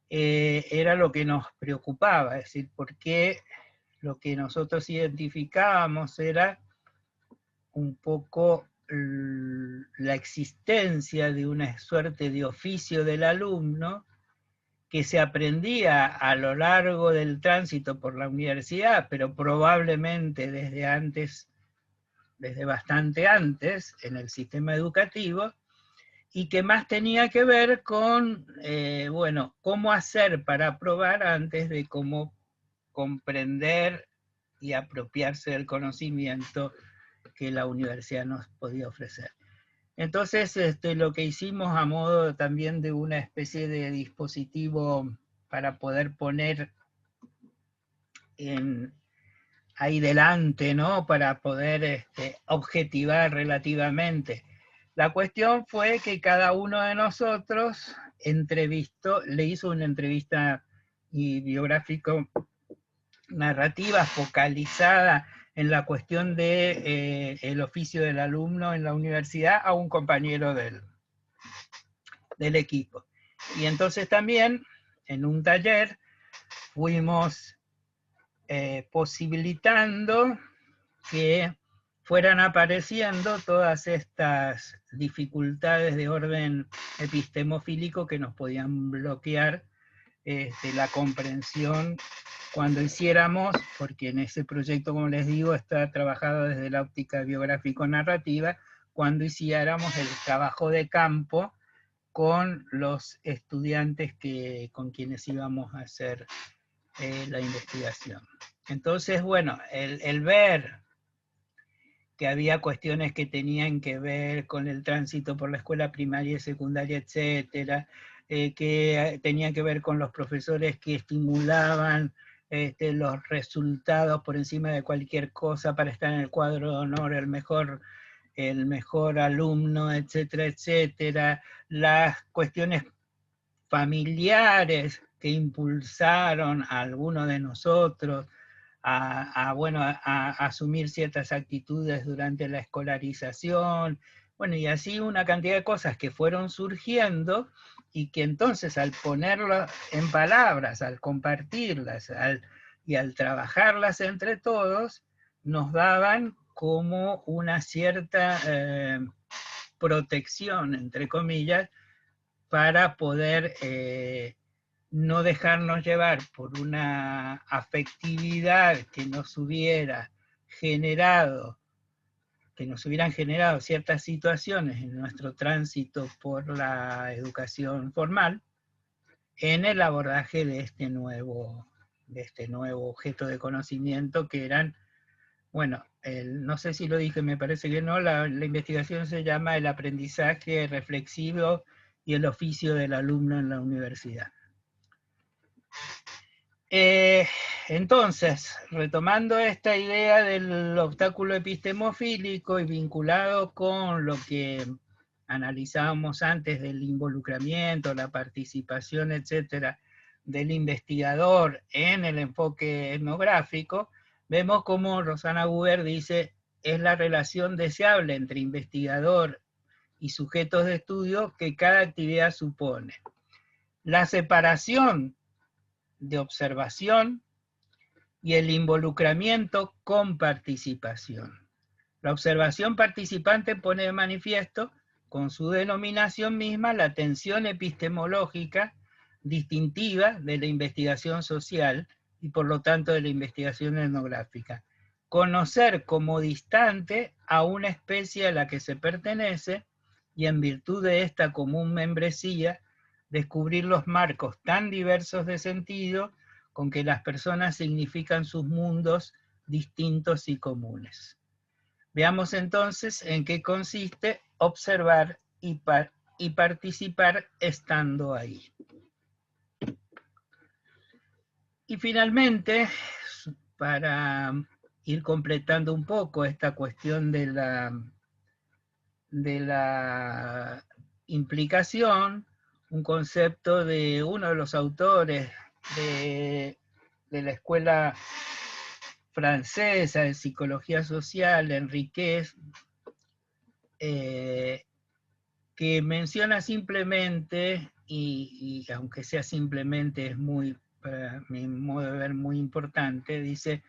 era lo que nos preocupaba, es decir, porque lo que nosotros identificábamos era un poco la existencia de una suerte de oficio del alumno que se aprendía a lo largo del tránsito por la universidad, pero probablemente desde antes, desde bastante antes, en el sistema educativo, y que más tenía que ver con, bueno, cómo hacer para aprobar antes de cómo comprender y apropiarse del conocimiento que la universidad nos podía ofrecer. Entonces, lo que hicimos a modo también de una especie de dispositivo para poder poner ahí delante, ¿no? Para poder objetivar relativamente. La cuestión fue que cada uno de nosotros le hizo una entrevista biográfico narrativa focalizada en la cuestión de el oficio del alumno en la universidad a un compañero del equipo. Y entonces también en un taller fuimos posibilitando que fueran apareciendo todas estas dificultades de orden epistemofílico que nos podían bloquear la comprensión cuando hiciéramos, porque en ese proyecto, como les digo, está trabajado desde la óptica biográfico-narrativa, cuando hiciéramos el trabajo de campo con los estudiantes con quienes íbamos a hacer la investigación. Entonces, bueno, el ver que había cuestiones que tenían que ver con el tránsito por la escuela primaria y secundaria, etcétera, que tenían que ver con los profesores que estimulaban los resultados por encima de cualquier cosa para estar en el cuadro de honor, el mejor alumno, etcétera, etcétera, las cuestiones familiares que impulsaron a algunos de nosotros a asumir ciertas actitudes durante la escolarización, bueno, y así una cantidad de cosas que fueron surgiendo y que entonces al ponerlas en palabras, al compartirlas y al trabajarlas entre todos, nos daban como una cierta protección, entre comillas, para poder no dejarnos llevar por una afectividad que nos hubieran generado ciertas situaciones en nuestro tránsito por la educación formal, en el abordaje de este nuevo objeto de conocimiento que eran, bueno, no sé si lo dije, me parece que no, la investigación se llama el aprendizaje reflexivo y el oficio del alumno en la universidad. Entonces, retomando esta idea del obstáculo epistemofílico y vinculado con lo que analizábamos antes del involucramiento, la participación, etcétera, del investigador en el enfoque etnográfico, vemos como Rosana Huber dice, es la relación deseable entre investigador y sujetos de estudio que cada actividad supone. La separación de observación y el involucramiento con participación. La observación participante pone de manifiesto, con su denominación misma, la tensión epistemológica distintiva de la investigación social y por lo tanto de la investigación etnográfica. Conocer como distante a una especie a la que se pertenece y en virtud de esta común membresía, descubrir los marcos tan diversos de sentido con que las personas significan sus mundos distintos y comunes. Veamos entonces en qué consiste observar y participar estando ahí. Y finalmente, para ir completando un poco esta cuestión de la implicación, un concepto de uno de los autores de la escuela francesa de psicología social, Enriquez, que menciona simplemente, y aunque sea simplemente es muy, para mi modo de ver, muy importante, dice: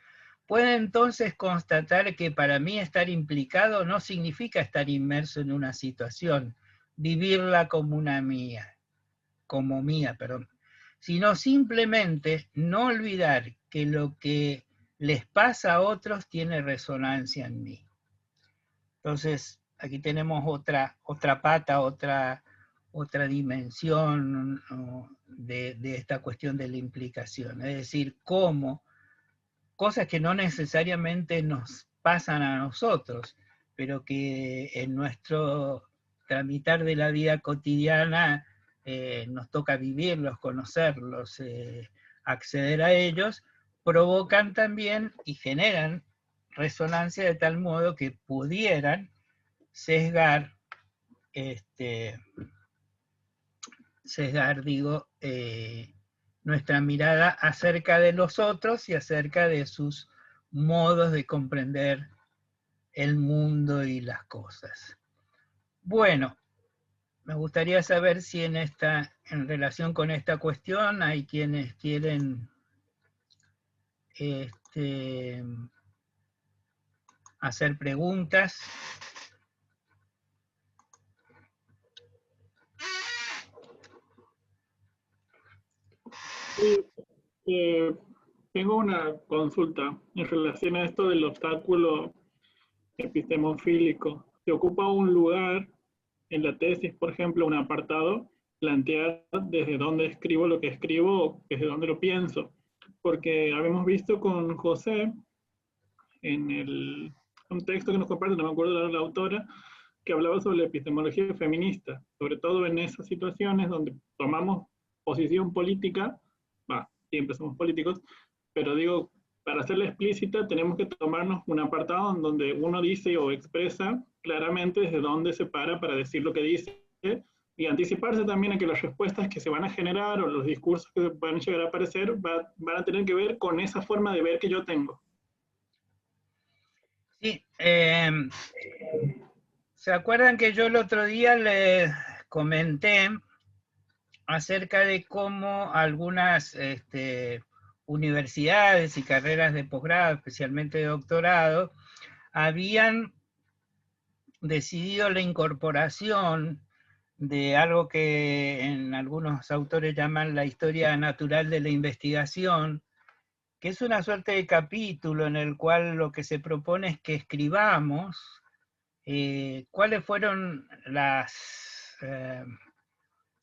puede entonces constatar que para mí estar implicado no significa estar inmerso en una situación, vivirla como mía, sino simplemente no olvidar que lo que les pasa a otros tiene resonancia en mí. Entonces, aquí tenemos otra pata, otra dimensión, ¿no?, de esta cuestión de la implicación. Es decir, cómo cosas que no necesariamente nos pasan a nosotros, pero que en nuestro tramitar de la vida cotidiana nos toca vivirlos, conocerlos, acceder a ellos, provocan también y generan resonancia de tal modo que pudieran sesgar, nuestra mirada acerca de los otros y acerca de sus modos de comprender el mundo y las cosas. Bueno, me gustaría saber si en relación con esta cuestión hay quienes quieren hacer preguntas. Sí, tengo una consulta en relación a esto del obstáculo epistemofílico. Se ocupa un lugar en la tesis, por ejemplo, un apartado, plantear desde dónde escribo lo que escribo o desde dónde lo pienso. Porque habíamos visto con José, en un texto que nos comparte, no me acuerdo de la autora, que hablaba sobre la epistemología feminista, sobre todo en esas situaciones donde tomamos posición política, siempre somos políticos, pero digo, para hacerla explícita tenemos que tomarnos un apartado en donde uno dice o expresa claramente desde dónde se para decir lo que dice, y anticiparse también a que las respuestas que se van a generar o los discursos que van a llegar a aparecer van a tener que ver con esa forma de ver que yo tengo. Sí, ¿se acuerdan que yo el otro día les comenté acerca de cómo algunas universidades y carreras de posgrado, especialmente de doctorado, habían decidido la incorporación de algo que en algunos autores llaman la historia natural de la investigación, que es una suerte de capítulo en el cual lo que se propone es que escribamos cuáles fueron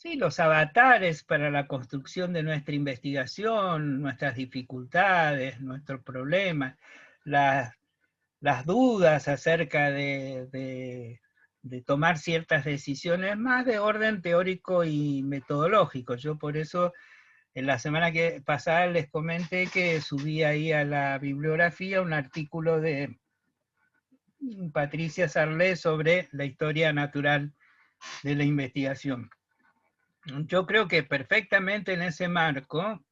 los avatares para la construcción de nuestra investigación, nuestras dificultades, nuestros problemas, las dudas acerca de tomar ciertas decisiones más de orden teórico y metodológico. Yo por eso en la semana pasada les comenté que subí ahí a la bibliografía un artículo de Patricia Sarlé sobre la historia natural de la investigación. Yo creo que perfectamente en ese marco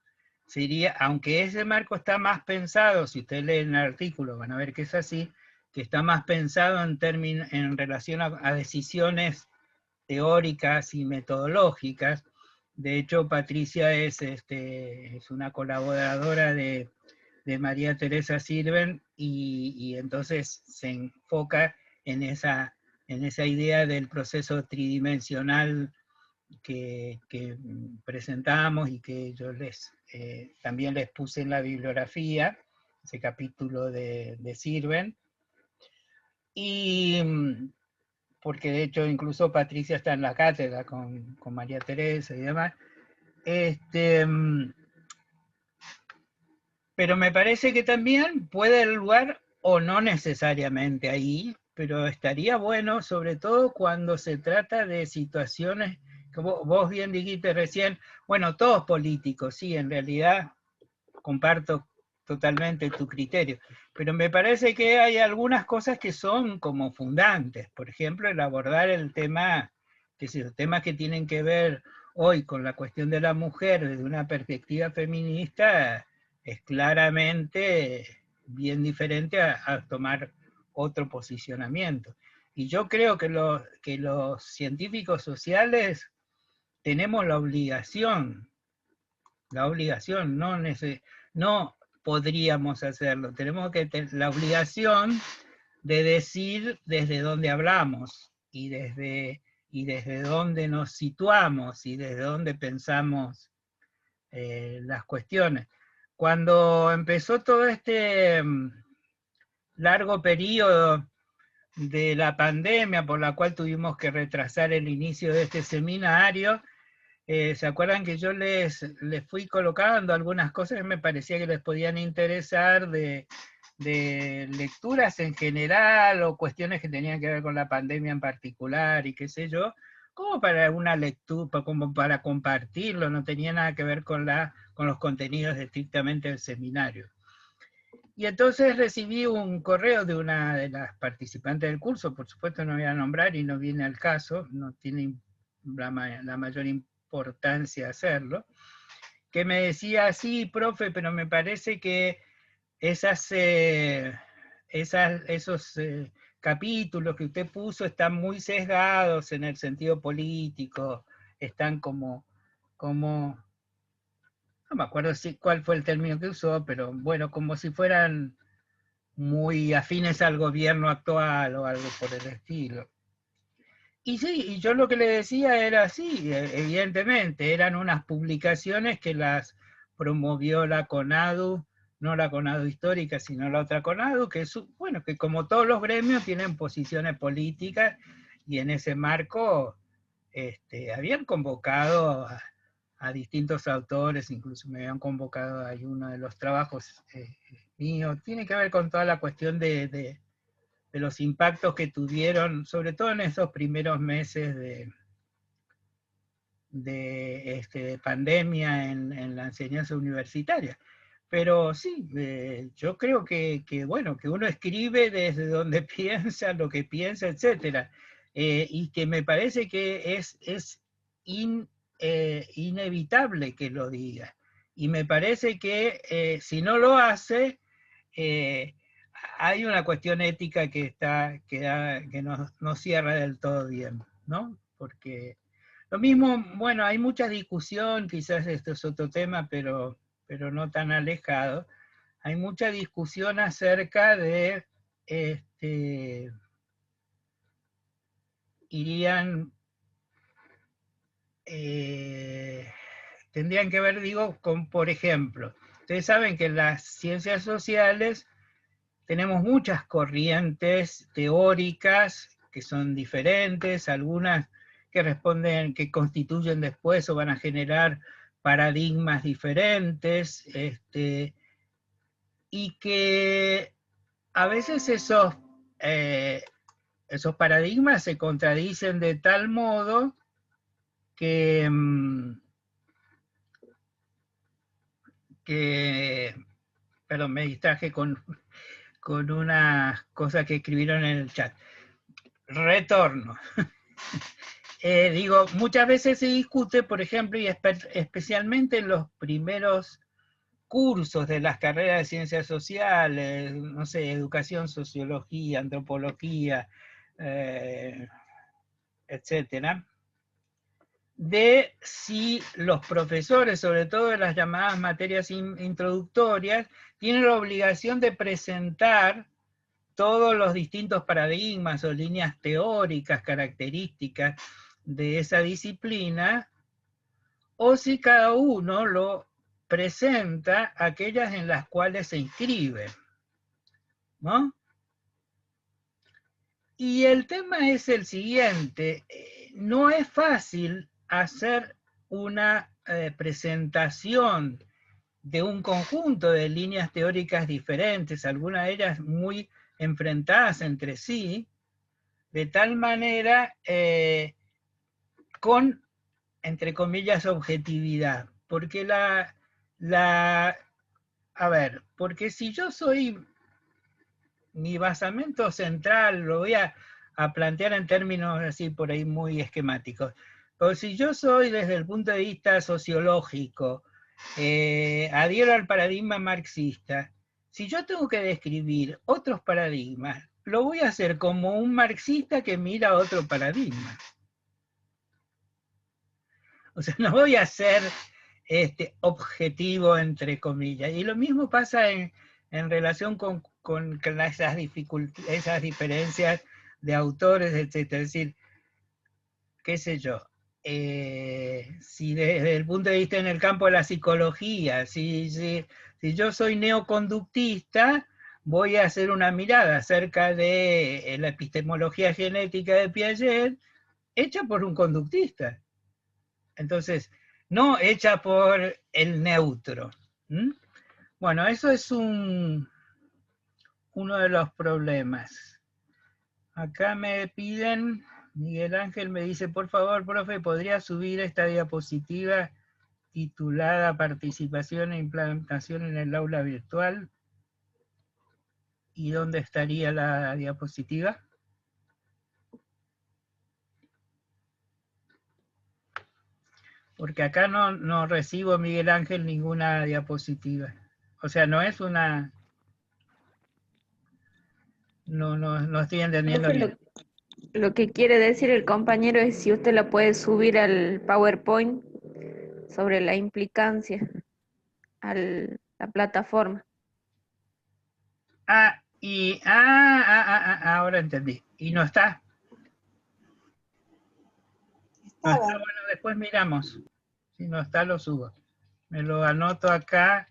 sería, aunque ese marco está más pensado, si ustedes leen el artículo van a ver que es así, que está más pensado en relación a decisiones teóricas y metodológicas. De hecho, Patricia es una colaboradora de María Teresa Sirven y entonces se enfoca en esa idea del proceso tridimensional que presentamos y que yo también les puse en la bibliografía, ese capítulo de Sirven. Y porque de hecho incluso Patricia está en la cátedra con María Teresa y demás. Pero me parece que también puede haber lugar, o no necesariamente ahí, pero estaría bueno, sobre todo cuando se trata de situaciones, que vos bien dijiste recién, bueno, todos políticos, sí, en realidad comparto totalmente tu criterio, pero me parece que hay algunas cosas que son como fundantes, por ejemplo, el abordar el tema, temas que tienen que ver hoy con la cuestión de la mujer desde una perspectiva feminista, es claramente bien diferente a tomar otro posicionamiento. Y yo creo que los científicos sociales tenemos la obligación, no podríamos hacerlo, tenemos que tener la obligación de decir desde dónde hablamos y desde dónde nos situamos y desde dónde pensamos las cuestiones. Cuando empezó todo este largo periodo de la pandemia por la cual tuvimos que retrasar el inicio de este seminario, ¿se acuerdan que yo les fui colocando algunas cosas que me parecía que les podían interesar de lecturas en general o cuestiones que tenían que ver con la pandemia en particular y qué sé yo, como para una lectura, como para compartirlo, no tenía nada que ver con los contenidos estrictamente del seminario. Y entonces recibí un correo de una de las participantes del curso, por supuesto no voy a nombrar y no viene al caso, no tiene la mayor importancia hacerlo, que me decía, sí, profe, pero me parece que esos capítulos que usted puso están muy sesgados en el sentido político, están como no me acuerdo cuál fue el término que usó, pero bueno, como si fueran muy afines al gobierno actual o algo por el estilo. Y sí, y yo lo que le decía era, sí, evidentemente, eran unas publicaciones que las promovió la CONADU, no la CONADU histórica, sino la otra CONADU, que bueno, que como todos los gremios tienen posiciones políticas, y en ese marco habían convocado a distintos autores, incluso me habían convocado a uno de los trabajos míos, tiene que ver con toda la cuestión de los impactos que tuvieron, sobre todo en esos primeros meses de pandemia en la enseñanza universitaria. Pero sí, yo creo bueno, que uno escribe desde donde piensa, lo que piensa, etc. Y que me parece que es inevitable que lo diga. Y me parece que si no lo hace, hay una cuestión ética que no cierra del todo bien, ¿no? Porque lo mismo, bueno, hay mucha discusión, quizás esto es otro tema, pero no tan alejado. Hay mucha discusión acerca de, tendrían que ver, digo, con, por ejemplo, ustedes saben que en las ciencias sociales tenemos muchas corrientes teóricas que son diferentes, algunas que responden, que constituyen después o van a generar paradigmas diferentes, y que a veces esos paradigmas se contradicen de tal modo que perdón, me distraje con una cosa que escribieron en el chat. Retorno. Digo, muchas veces se discute, por ejemplo, y especialmente en los primeros cursos de las carreras de ciencias sociales, no sé, educación, sociología, antropología, etcétera, de si los profesores, sobre todo de las llamadas materias introductorias, tienen la obligación de presentar todos los distintos paradigmas o líneas teóricas, características de esa disciplina, o si cada uno lo presenta aquellas en las cuales se inscribe, ¿no? Y el tema es el siguiente, no es fácil hacer una presentación de un conjunto de líneas teóricas diferentes, algunas de ellas muy enfrentadas entre sí, de tal manera con, entre comillas, objetividad. Porque porque si yo soy, mi basamento central, lo voy a plantear en términos así por ahí muy esquemáticos, pero si yo soy desde el punto de vista sociológico, adhiero al paradigma marxista, si yo tengo que describir otros paradigmas, lo voy a hacer como un marxista que mira otro paradigma. O sea, no voy a ser objetivo, entre comillas. Y lo mismo pasa en relación con esas diferencias de autores, etc. Es decir, qué sé yo, si desde el punto de vista en el campo de la psicología, si yo soy neoconductista, voy a hacer una mirada acerca de la epistemología genética de Piaget, hecha por un conductista. Entonces, no hecha por el neutro. Bueno, eso es uno de los problemas. Acá me piden, Miguel Ángel me dice, por favor, profe, ¿podría subir esta diapositiva titulada Participación e implantación en el aula virtual? ¿Y dónde estaría la diapositiva? Porque acá no recibo, Miguel Ángel, ninguna diapositiva. O sea, no es una... No estoy entendiendo bien. Lo que quiere decir el compañero es si usted la puede subir al PowerPoint sobre la implicancia a la plataforma. Ahora entendí. ¿Y no está? No está, bueno, después miramos. Si no está, lo subo. Me lo anoto acá.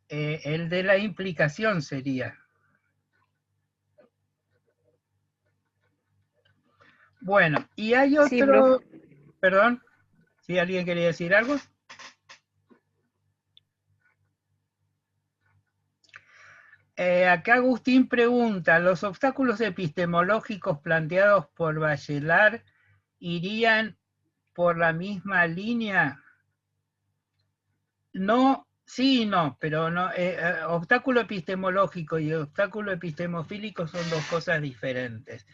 El de la implicación sería. Bueno, y hay otro... Sí, perdón, ¿sí alguien quería decir algo? Acá Agustín pregunta, ¿los obstáculos epistemológicos planteados por Bachelard irían por la misma línea? No, sí y no, pero no. Obstáculo epistemológico y obstáculo epistemofílico son dos cosas diferentes.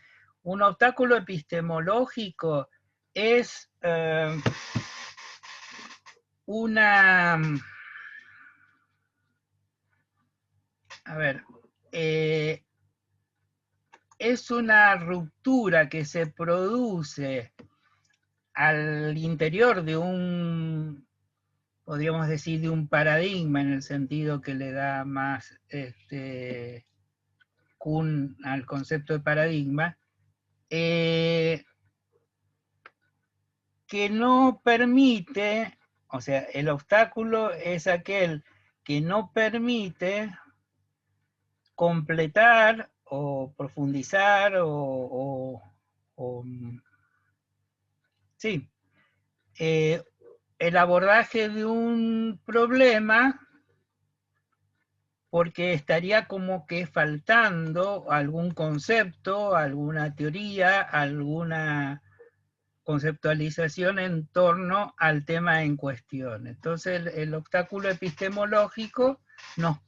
Un obstáculo epistemológico es es una ruptura que se produce al interior de un, podríamos decir, de un paradigma, en el sentido que le da más Kuhn al concepto de paradigma, que no permite, o sea, el obstáculo es aquel que no permite completar o profundizar sí, el abordaje de un problema, porque estaría como que faltando algún concepto, alguna teoría, alguna conceptualización en torno al tema en cuestión. Entonces el obstáculo epistemológico nos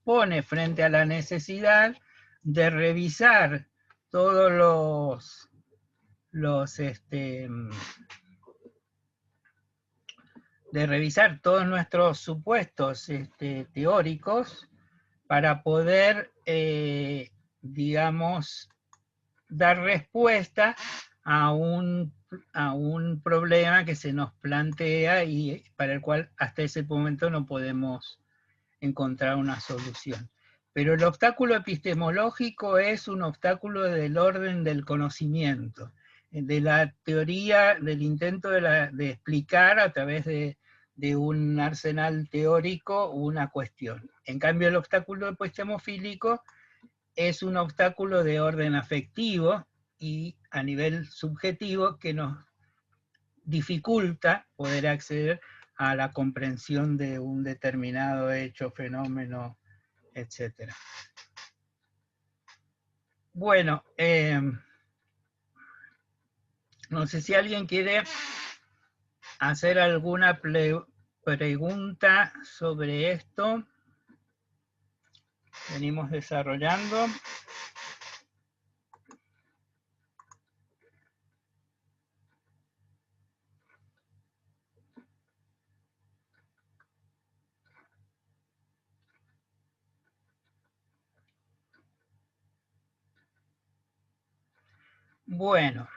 pone frente a la necesidad de revisar todos de revisar todos nuestros supuestos teóricos para poder, digamos, dar respuesta a un problema que se nos plantea y para el cual hasta ese momento no podemos encontrar una solución. Pero el obstáculo epistemológico es un obstáculo del orden del conocimiento, de la teoría, del intento de explicar a través de un arsenal teórico una cuestión. En cambio, el obstáculo epistemofílico es un obstáculo de orden afectivo y a nivel subjetivo que nos dificulta poder acceder a la comprensión de un determinado hecho, fenómeno, etc. Bueno, no sé si alguien quiere hacer alguna pregunta sobre esto. Venimos desarrollando. Bueno.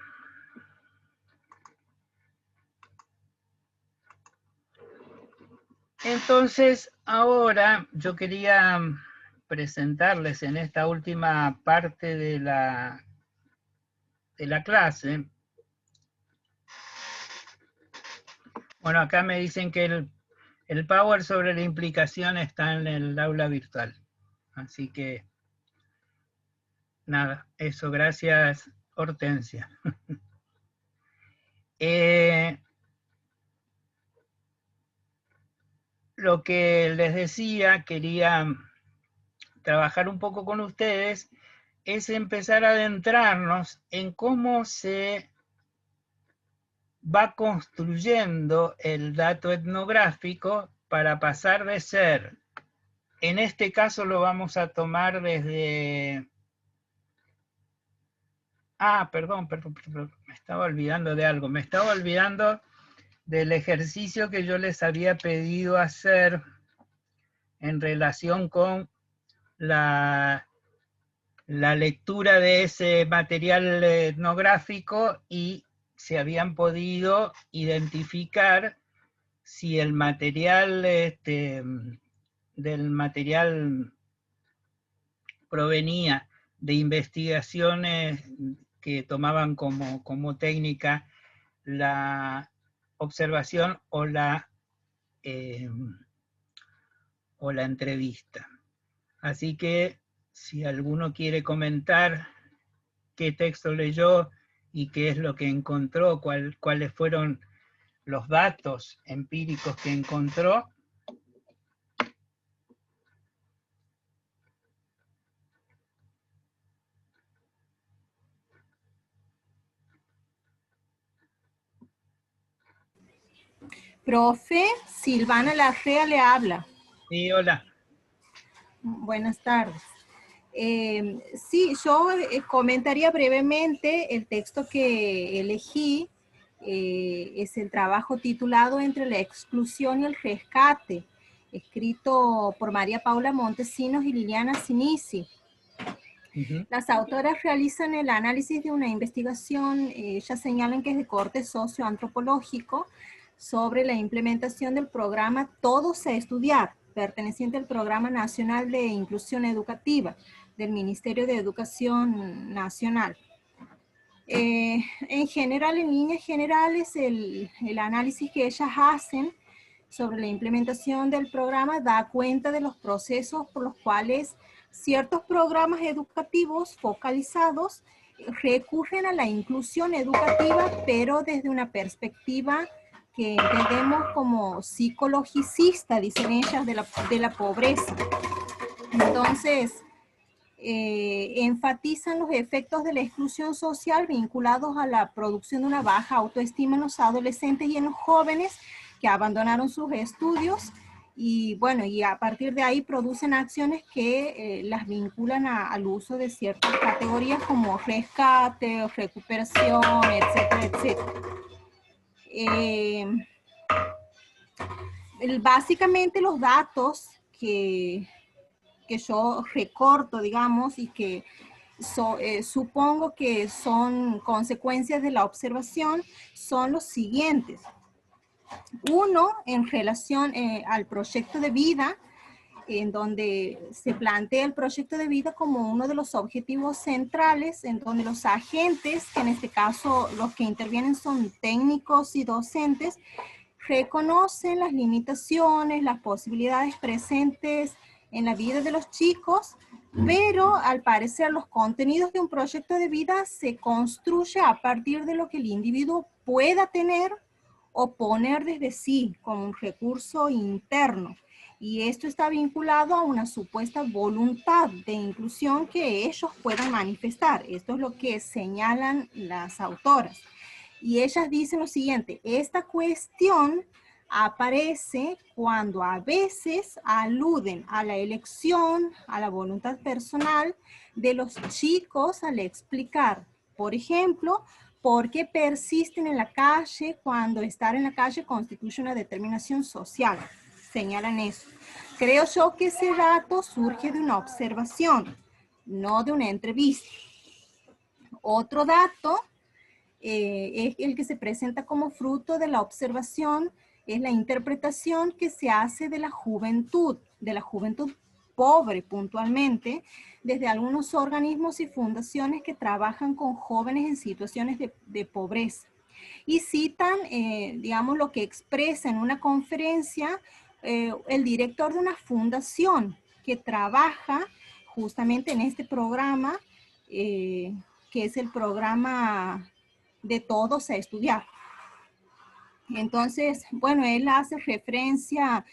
Entonces, ahora yo quería presentarles en esta última parte de la clase. Bueno, acá me dicen que el Power sobre la implicación está en el aula virtual. Así que, nada, eso, gracias, Hortensia. Lo que les decía, quería trabajar un poco con ustedes, es empezar a adentrarnos en cómo se va construyendo el dato etnográfico para pasar de ser, en este caso lo vamos a tomar desde... perdón, me estaba olvidando de algo, me estaba olvidando del ejercicio que yo les había pedido hacer en relación con la lectura de ese material etnográfico y se habían podido identificar si el material del material provenía de investigaciones que tomaban como técnica la observación o la entrevista. Así que si alguno quiere comentar qué texto leyó y qué es lo que encontró, cuáles fueron los datos empíricos que encontró. Profe, Silvana Larrea le habla. Sí, hola. Buenas tardes. Sí, yo comentaría brevemente el texto que elegí. Es el trabajo titulado Entre la exclusión y el rescate, escrito por María Paula Montesinos y Liliana Sinisi. Las autoras realizan el análisis de una investigación, ellas señalan que es de corte socioantropológico, sobre la implementación del programa Todos a Estudiar, perteneciente al Programa Nacional de Inclusión Educativa del Ministerio de Educación Nacional. En general, en líneas generales, el análisis que ellas hacen sobre la implementación del programa da cuenta de los procesos por los cuales ciertos programas educativos focalizados recurren a la inclusión educativa, pero desde una perspectiva que entendemos como psicologicista, dicen ellas, de la pobreza. Entonces, enfatizan los efectos de la exclusión social vinculados a la producción de una baja autoestima en los adolescentes y en los jóvenes que abandonaron sus estudios, y bueno, y a partir de ahí producen acciones que las vinculan al uso de ciertas categorías como rescate, recuperación, etcétera, etcétera. Básicamente los datos que yo recorto, digamos, y que supongo que son consecuencias de la observación, son los siguientes. Uno, en relación al proyecto de vida, en donde se plantea el proyecto de vida como uno de los objetivos centrales, en donde los agentes, que en este caso los que intervienen son técnicos y docentes, reconocen las limitaciones, las posibilidades presentes en la vida de los chicos, pero al parecer los contenidos de un proyecto de vida se construye a partir de lo que el individuo pueda tener o poner desde sí como un recurso interno. Y esto está vinculado a una supuesta voluntad de inclusión que ellos puedan manifestar. Esto es lo que señalan las autoras. Y ellas dicen lo siguiente: esta cuestión aparece cuando a veces aluden a la elección, a la voluntad personal de los chicos al explicar, por ejemplo, por qué persisten en la calle cuando estar en la calle constituye una determinación social. Señalan eso. Creo yo que ese dato surge de una observación, no de una entrevista. Otro dato es el que se presenta como fruto de la observación, es la interpretación que se hace de la juventud pobre puntualmente, desde algunos organismos y fundaciones que trabajan con jóvenes en situaciones de pobreza. Y citan, digamos, lo que expresa en una conferencia el director de una fundación que trabaja justamente en este programa, que es el programa de Todos a Estudiar. Entonces, bueno, él hace referencia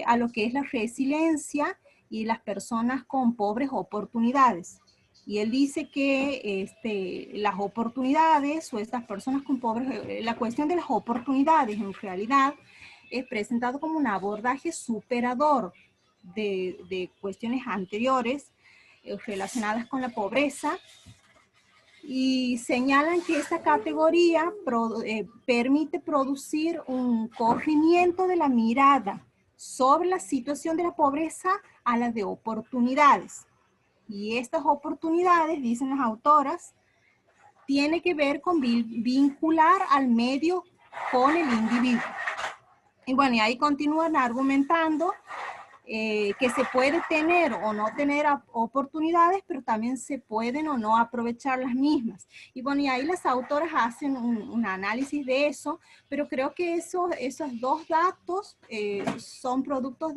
a lo que es la resiliencia y las personas con pobres oportunidades. Y él dice que las oportunidades o estas personas con pobres, la cuestión de las oportunidades en realidad es presentado como un abordaje superador de cuestiones anteriores relacionadas con la pobreza, y señalan que esta categoría permite producir un corrimiento de la mirada sobre la situación de la pobreza a la de oportunidades. Y estas oportunidades, dicen las autoras, tiene que ver con vincular al medio con el individuo. Y bueno, y ahí continúan argumentando que se puede tener o no tener oportunidades, pero también se pueden o no aprovechar las mismas. Y bueno, y ahí las autoras hacen un análisis de eso, pero creo que esos dos datos son productos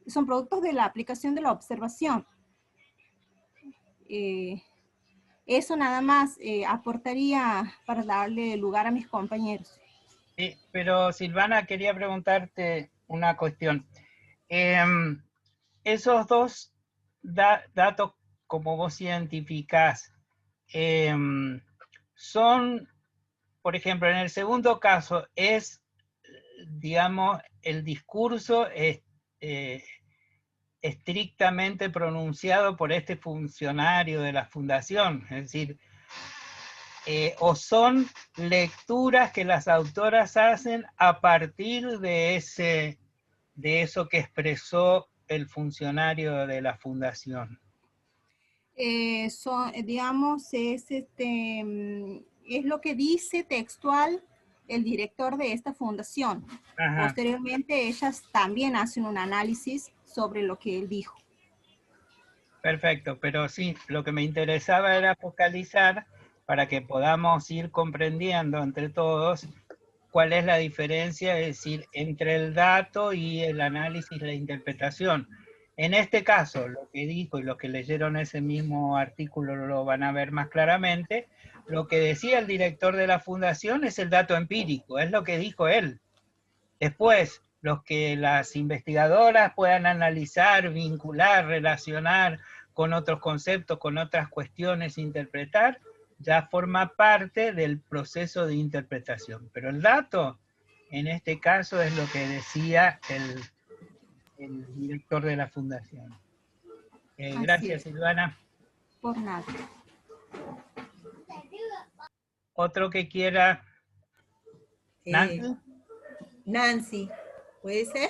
son productos de la aplicación de la observación. Eso nada más aportaría para darle lugar a mis compañeros. Sí, pero Silvana, quería preguntarte una cuestión. Esos dos datos, como vos identificás, son, por ejemplo, en el segundo caso, es, digamos, el discurso estrictamente pronunciado por este funcionario de la fundación, es decir, o son lecturas que las autoras hacen a partir de eso que expresó el funcionario de la fundación. Digamos, es lo que dice textual el director de esta fundación. Ajá. Posteriormente, ellas también hacen un análisis sobre lo que él dijo. Perfecto, pero sí, lo que me interesaba era focalizar para que podamos ir comprendiendo entre todos cuál es la diferencia, es decir, entre el dato y el análisis, la interpretación. En este caso, lo que dijo y los que leyeron ese mismo artículo lo van a ver más claramente, lo que decía el director de la fundación es el dato empírico, es lo que dijo él. Después, los que las investigadoras puedan analizar, vincular, relacionar con otros conceptos, con otras cuestiones, interpretar, ya forma parte del proceso de interpretación. Pero el dato, en este caso, es lo que decía el director de la fundación. Gracias, Silvana. Por nada. Otro que quiera. Nancy. Nancy, ¿puede ser?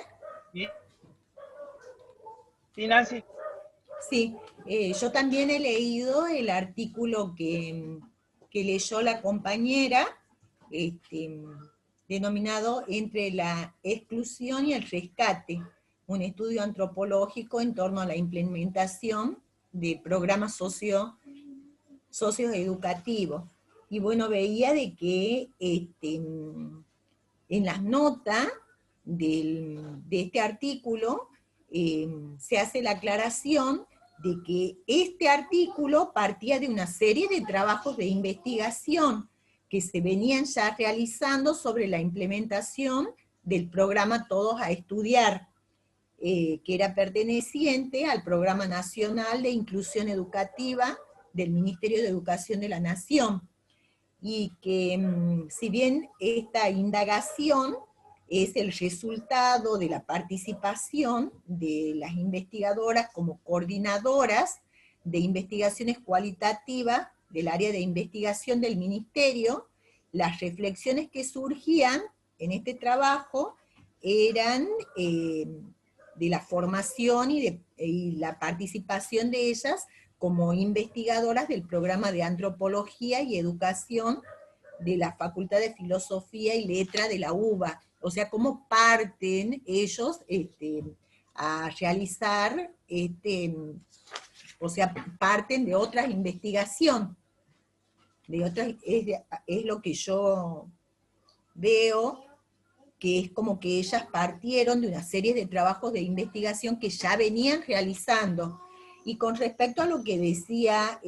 Sí. Sí, Nancy. Sí, yo también he leído el artículo que leyó la compañera, denominado Entre la exclusión y el rescate, un estudio antropológico en torno a la implementación de programas socioeducativos. Y bueno, veía de que en las notas de este artículo se hace la aclaración de que este artículo partía de una serie de trabajos de investigación que se venían ya realizando sobre la implementación del programa Todos a Estudiar, que era perteneciente al Programa Nacional de Inclusión Educativa del Ministerio de Educación de la Nación. Y que si bien esta indagación es el resultado de la participación de las investigadoras como coordinadoras de investigaciones cualitativas del área de investigación del Ministerio, las reflexiones que surgían en este trabajo eran de la formación y la participación de ellas como investigadoras del programa de Antropología y Educación de la Facultad de Filosofía y Letras de la UBA. O sea, cómo parten ellos a realizar, o sea, parten de otras investigación. Es lo que yo veo, que es como que ellas partieron de una serie de trabajos de investigación que ya venían realizando. Y con respecto a lo que decía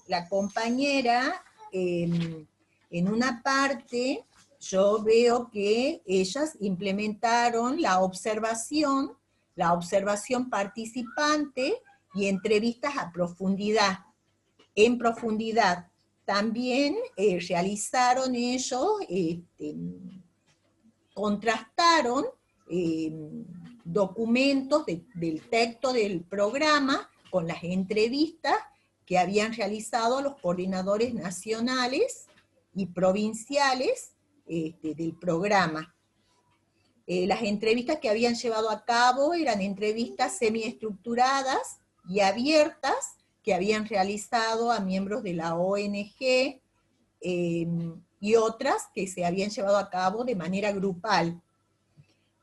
la compañera, en una parte yo veo que ellas implementaron la observación participante y entrevistas a profundidad, en profundidad. También realizaron ellos, contrastaron documentos del texto del programa con las entrevistas que habían realizado los coordinadores nacionales y provinciales del programa. Las entrevistas que habían llevado a cabo eran entrevistas semiestructuradas y abiertas que habían realizado a miembros de la ONG y otras que se habían llevado a cabo de manera grupal.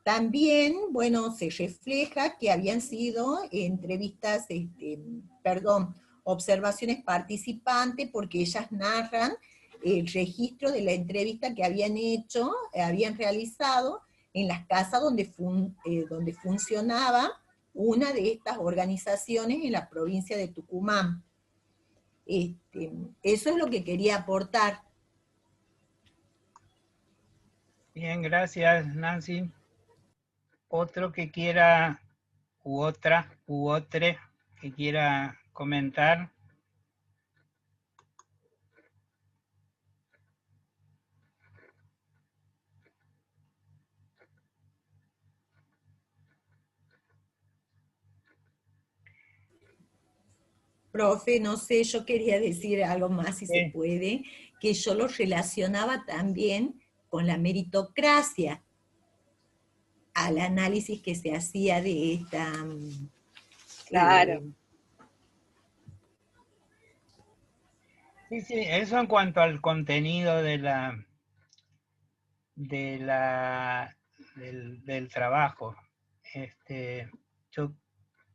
También, bueno, se refleja que habían sido entrevistas, observaciones participantes, porque ellas narran el registro de la entrevista que habían hecho, habían realizado en las casas donde funcionaba una de estas organizaciones en la provincia de Tucumán. Eso es lo que quería aportar. Bien, gracias, Nancy. Otro que quiera, u otra, u otro que quiera comentar. Profe, no sé, yo quería decir algo más, si se puede, que yo lo relacionaba también con la meritocracia, al análisis que se hacía de esta... Claro. Sí, eso en cuanto al contenido del trabajo. Yo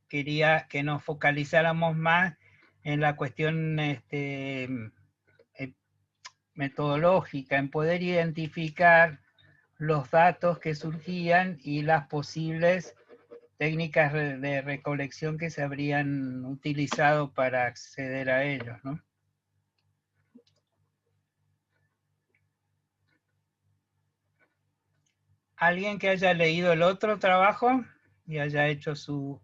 quería que nos focalizáramos más en la cuestión metodológica, en poder identificar los datos que surgían y las posibles técnicas de recolección que se habrían utilizado para acceder a ellos, ¿no? ¿Alguien que haya leído el otro trabajo y haya hecho su...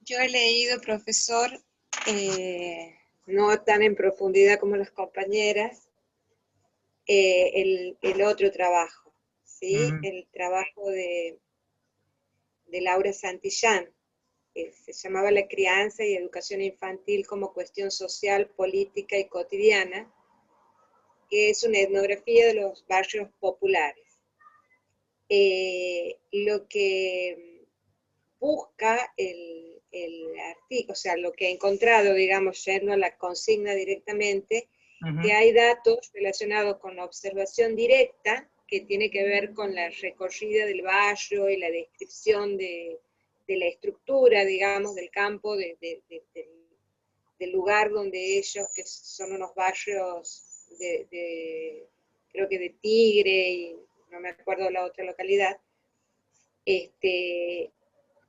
Yo he leído, profesor, no tan en profundidad como las compañeras, el otro trabajo, ¿sí? El trabajo de Laura Santillán, que se llamaba La crianza y educación infantil como cuestión social, política y cotidiana, que es una etnografía de los barrios populares. Lo que busca el artículo, o sea, lo que he encontrado, digamos, yendo a la consigna directamente, que hay datos relacionados con la observación directa, que tiene que ver con la recorrida del barrio y la descripción de la estructura, digamos, del campo, del lugar donde ellos, que son unos barrios creo que de Tigre, y no me acuerdo la otra localidad,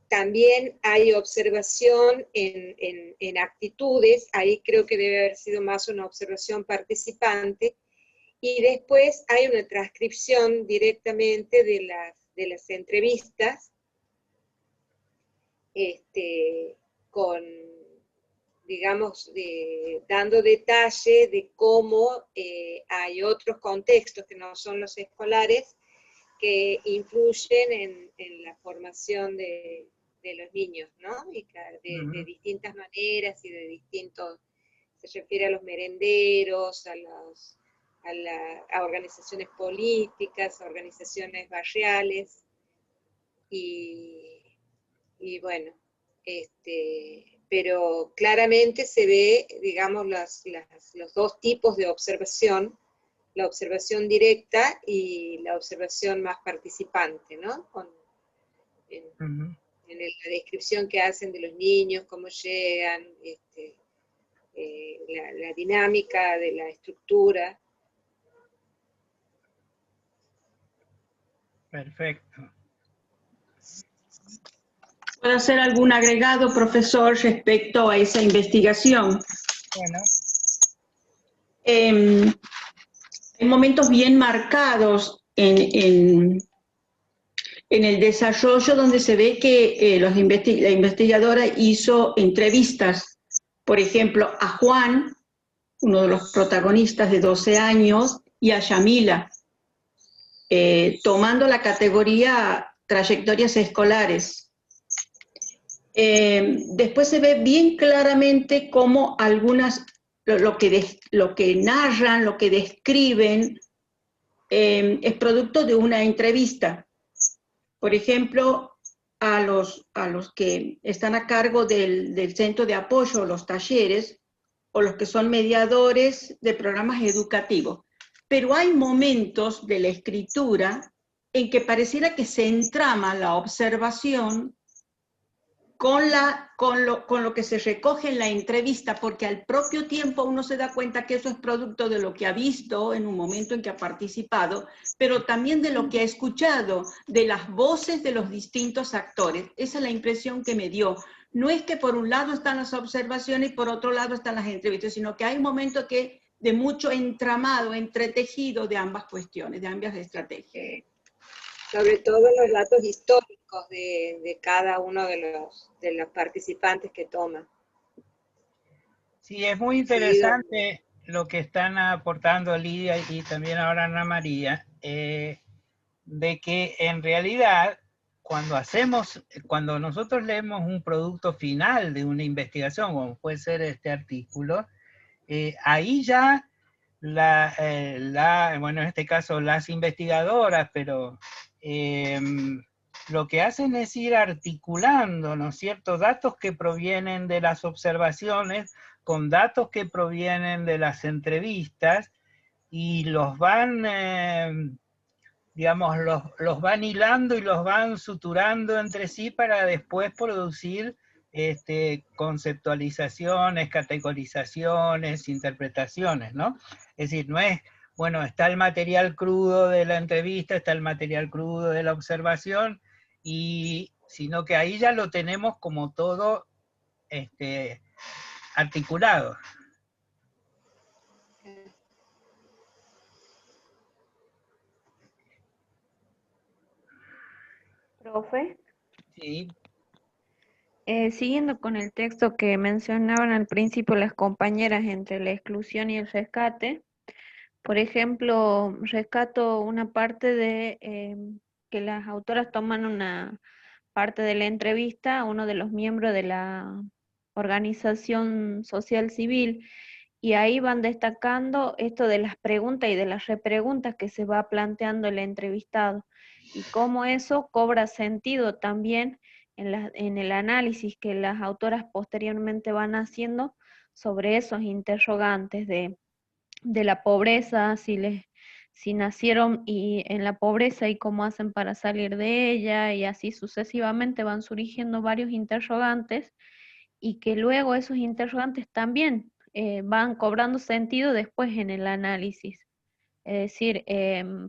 también hay observación en actitudes, ahí creo que debe haber sido más una observación participante, y después hay una transcripción directamente de las entrevistas, con, digamos, dando detalle de cómo hay otros contextos que no son los escolares que influyen en la formación de los niños, ¿no? Y de distintas maneras y de distintos, se refiere a los merenderos, a organizaciones políticas, a organizaciones barriales, y bueno, pero claramente se ve, digamos, los dos tipos de observación, la observación directa y la observación más participante, ¿no? En la descripción que hacen de los niños, cómo llegan, la dinámica de la estructura. Perfecto. ¿Puedo hacer algún agregado, profesor, respecto a esa investigación? Bueno. Hay momentos bien marcados en el desarrollo donde se ve que la investigadora hizo entrevistas, por ejemplo, a Juan, uno de los protagonistas de 12 años, y a Yamila, tomando la categoría trayectorias escolares. Después se ve bien claramente cómo algunas, lo que narran, lo que describen, es producto de una entrevista. Por ejemplo, a los que están a cargo del centro de apoyo, los talleres, o los que son mediadores de programas educativos. Pero hay momentos de la escritura en que pareciera que se entrama la observación con lo que se recoge en la entrevista, porque al propio tiempo uno se da cuenta que eso es producto de lo que ha visto en un momento en que ha participado, pero también de lo que ha escuchado, de las voces de los distintos actores. Esa es la impresión que me dio. No es que por un lado están las observaciones y por otro lado están las entrevistas, sino que hay un momento que de mucho entramado, entretejido de ambas cuestiones, de ambas estrategias. Sobre todo los datos históricos de cada uno de los participantes que toman. Sí, es muy interesante lo que están aportando Lidia y también ahora Ana María, de que en realidad cuando nosotros leemos un producto final de una investigación, como puede ser este artículo, ahí ya bueno, en este caso las investigadoras, pero lo que hacen es ir articulando, ¿no es cierto?, datos que provienen de las observaciones con datos que provienen de las entrevistas y los van, digamos, los van hilando y los van suturando entre sí para después producir conceptualizaciones, categorizaciones, interpretaciones, ¿no? Es decir, no es, bueno, está el material crudo de la entrevista, está el material crudo de la observación, sino que ahí ya lo tenemos como todo articulado. Profe. Sí. Siguiendo con el texto que mencionaban al principio las compañeras entre la exclusión y el rescate, por ejemplo, rescato una parte de que las autoras toman una parte de la entrevista a uno de los miembros de la organización social civil, y ahí van destacando esto de las preguntas y de las repreguntas que se va planteando el entrevistado, y cómo eso cobra sentido también en el análisis que las autoras posteriormente van haciendo sobre esos interrogantes de la pobreza, si nacieron en la pobreza y cómo hacen para salir de ella, y así sucesivamente van surgiendo varios interrogantes, y que luego esos interrogantes también van cobrando sentido después en el análisis. Es decir,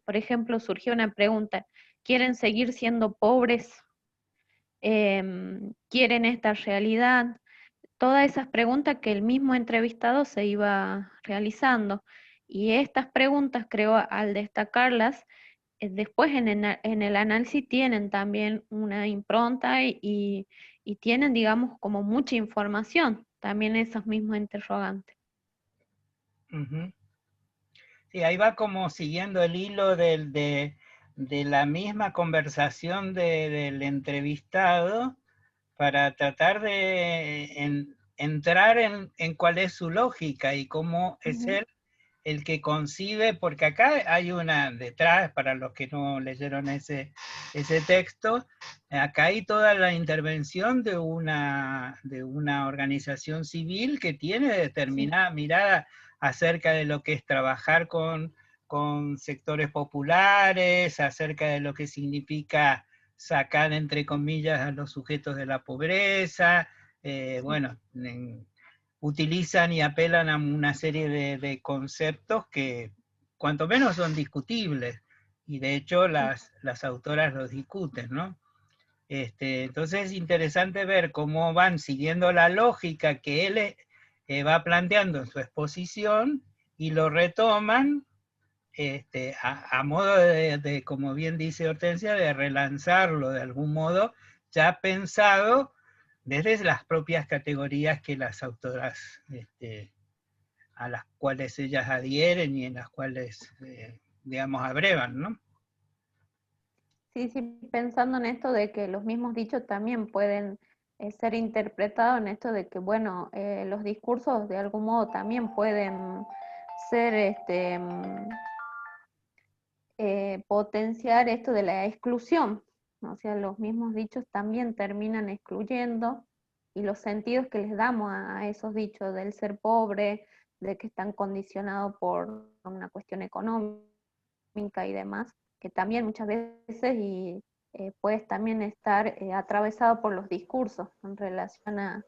por ejemplo, surgió una pregunta, ¿quieren seguir siendo pobres? ¿Quieren esta realidad? Todas esas preguntas que el mismo entrevistado se iba realizando. Y estas preguntas, creo, al destacarlas, después en el análisis tienen también una impronta y tienen, digamos, como mucha información, también esos mismos interrogantes. Ujú. Sí, ahí va como siguiendo el hilo de la misma conversación del entrevistado para tratar de entrar en cuál es su lógica y cómo es Ujú. él el que concibe, porque acá hay una detrás, para los que no leyeron ese texto, acá hay toda la intervención de una organización civil que tiene determinada mirada acerca de lo que es trabajar con sectores populares, acerca de lo que significa sacar, entre comillas, a los sujetos de la pobreza, bueno, utilizan y apelan a una serie de conceptos que cuanto menos son discutibles, y de hecho las autoras los discuten, ¿no? Entonces es interesante ver cómo van siguiendo la lógica que él va planteando en su exposición y lo retoman a modo de, como bien dice Hortensia, de relanzarlo de algún modo, ya pensado desde las propias categorías que las autoras, a las cuales ellas adhieren y en las cuales, digamos, abrevan, ¿no? Sí, sí, pensando en esto de que los mismos dichos también pueden ser interpretados en esto de que, bueno, los discursos de algún modo también pueden ser, potenciar esto de la exclusión, ¿no? O sea, los mismos dichos también terminan excluyendo y los sentidos que les damos a esos dichos del ser pobre, de que están condicionados por una cuestión económica y demás, que también muchas veces y puedes también estar atravesado por los discursos en relación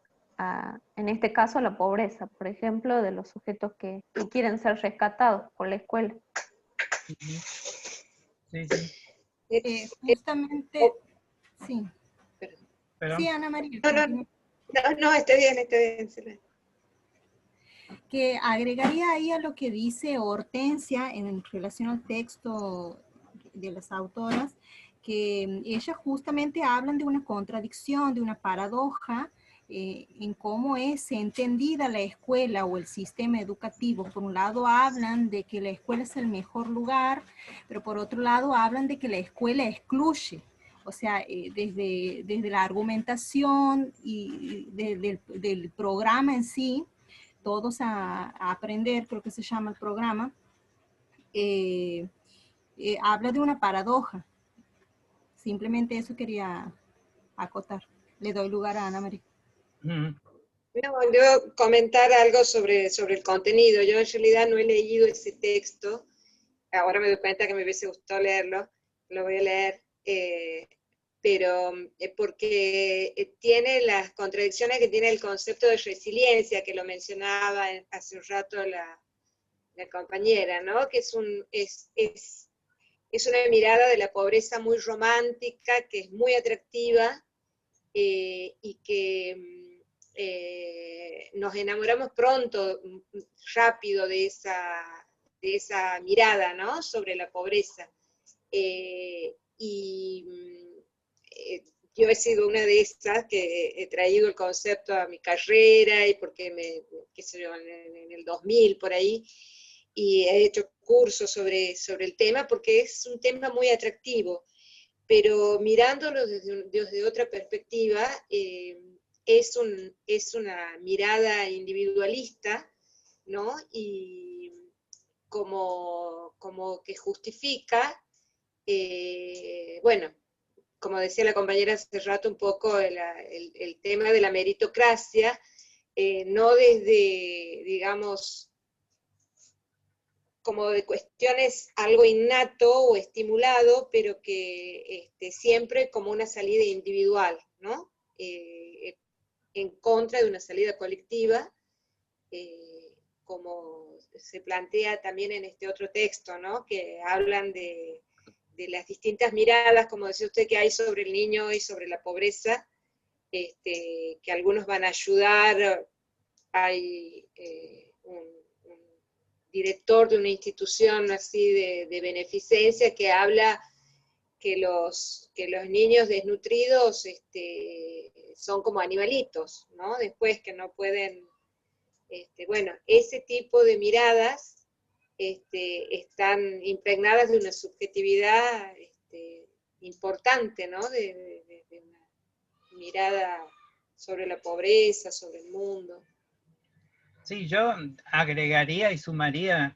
en este caso, a la pobreza, por ejemplo, de los sujetos que quieren ser rescatados por la escuela. Sí, sí. Justamente, sí. ¿Perdón? Sí, Ana María. No, está bien, Silvia. Que agregaría ahí a lo que dice Hortensia en relación al texto de las autoras, que ellas justamente hablan de una contradicción, de una paradoja, en cómo es entendida la escuela o el sistema educativo. Por un lado hablan de que la escuela es el mejor lugar, pero por otro lado hablan de que la escuela excluye. O sea, desde la argumentación y del programa en sí, Todos a Aprender, creo que se llama el programa, habla de una paradoja. Simplemente eso quería acotar. Le doy lugar a Ana María. Yo comentar algo sobre el contenido. Yo en realidad no he leído ese texto. Ahora me doy cuenta que me hubiese gustado leerlo. Lo voy a leer. Pero porque tiene las contradicciones que tiene el concepto de resiliencia, que lo mencionaba hace un rato la compañera, ¿no? Que es una mirada de la pobreza muy romántica, que es muy atractiva, y que nos enamoramos pronto, rápido de esa mirada, ¿no? Sobre la pobreza. Yo he sido una de esas que he traído el concepto a mi carrera, y porque qué sé yo, en el 2000 por ahí, y he hecho cursos sobre el tema porque es un tema muy atractivo, pero mirándolo desde otra perspectiva, es una mirada individualista, ¿no? Y como que justifica, bueno, como decía la compañera hace rato un poco, el tema de la meritocracia, no desde, digamos, como de cuestiones algo innato o estimulado, pero que siempre como una salida individual, ¿no? En contra de una salida colectiva, como se plantea también en este otro texto, ¿no? Que hablan de las distintas miradas, como decía usted, que hay sobre el niño y sobre la pobreza, que algunos van a ayudar. Hay un director de una institución así de beneficencia que habla que los niños desnutridos son como animalitos, ¿no? Después que no pueden, bueno, ese tipo de miradas están impregnadas de una subjetividad importante, ¿no? De una mirada sobre la pobreza, sobre el mundo. Sí, yo agregaría y sumaría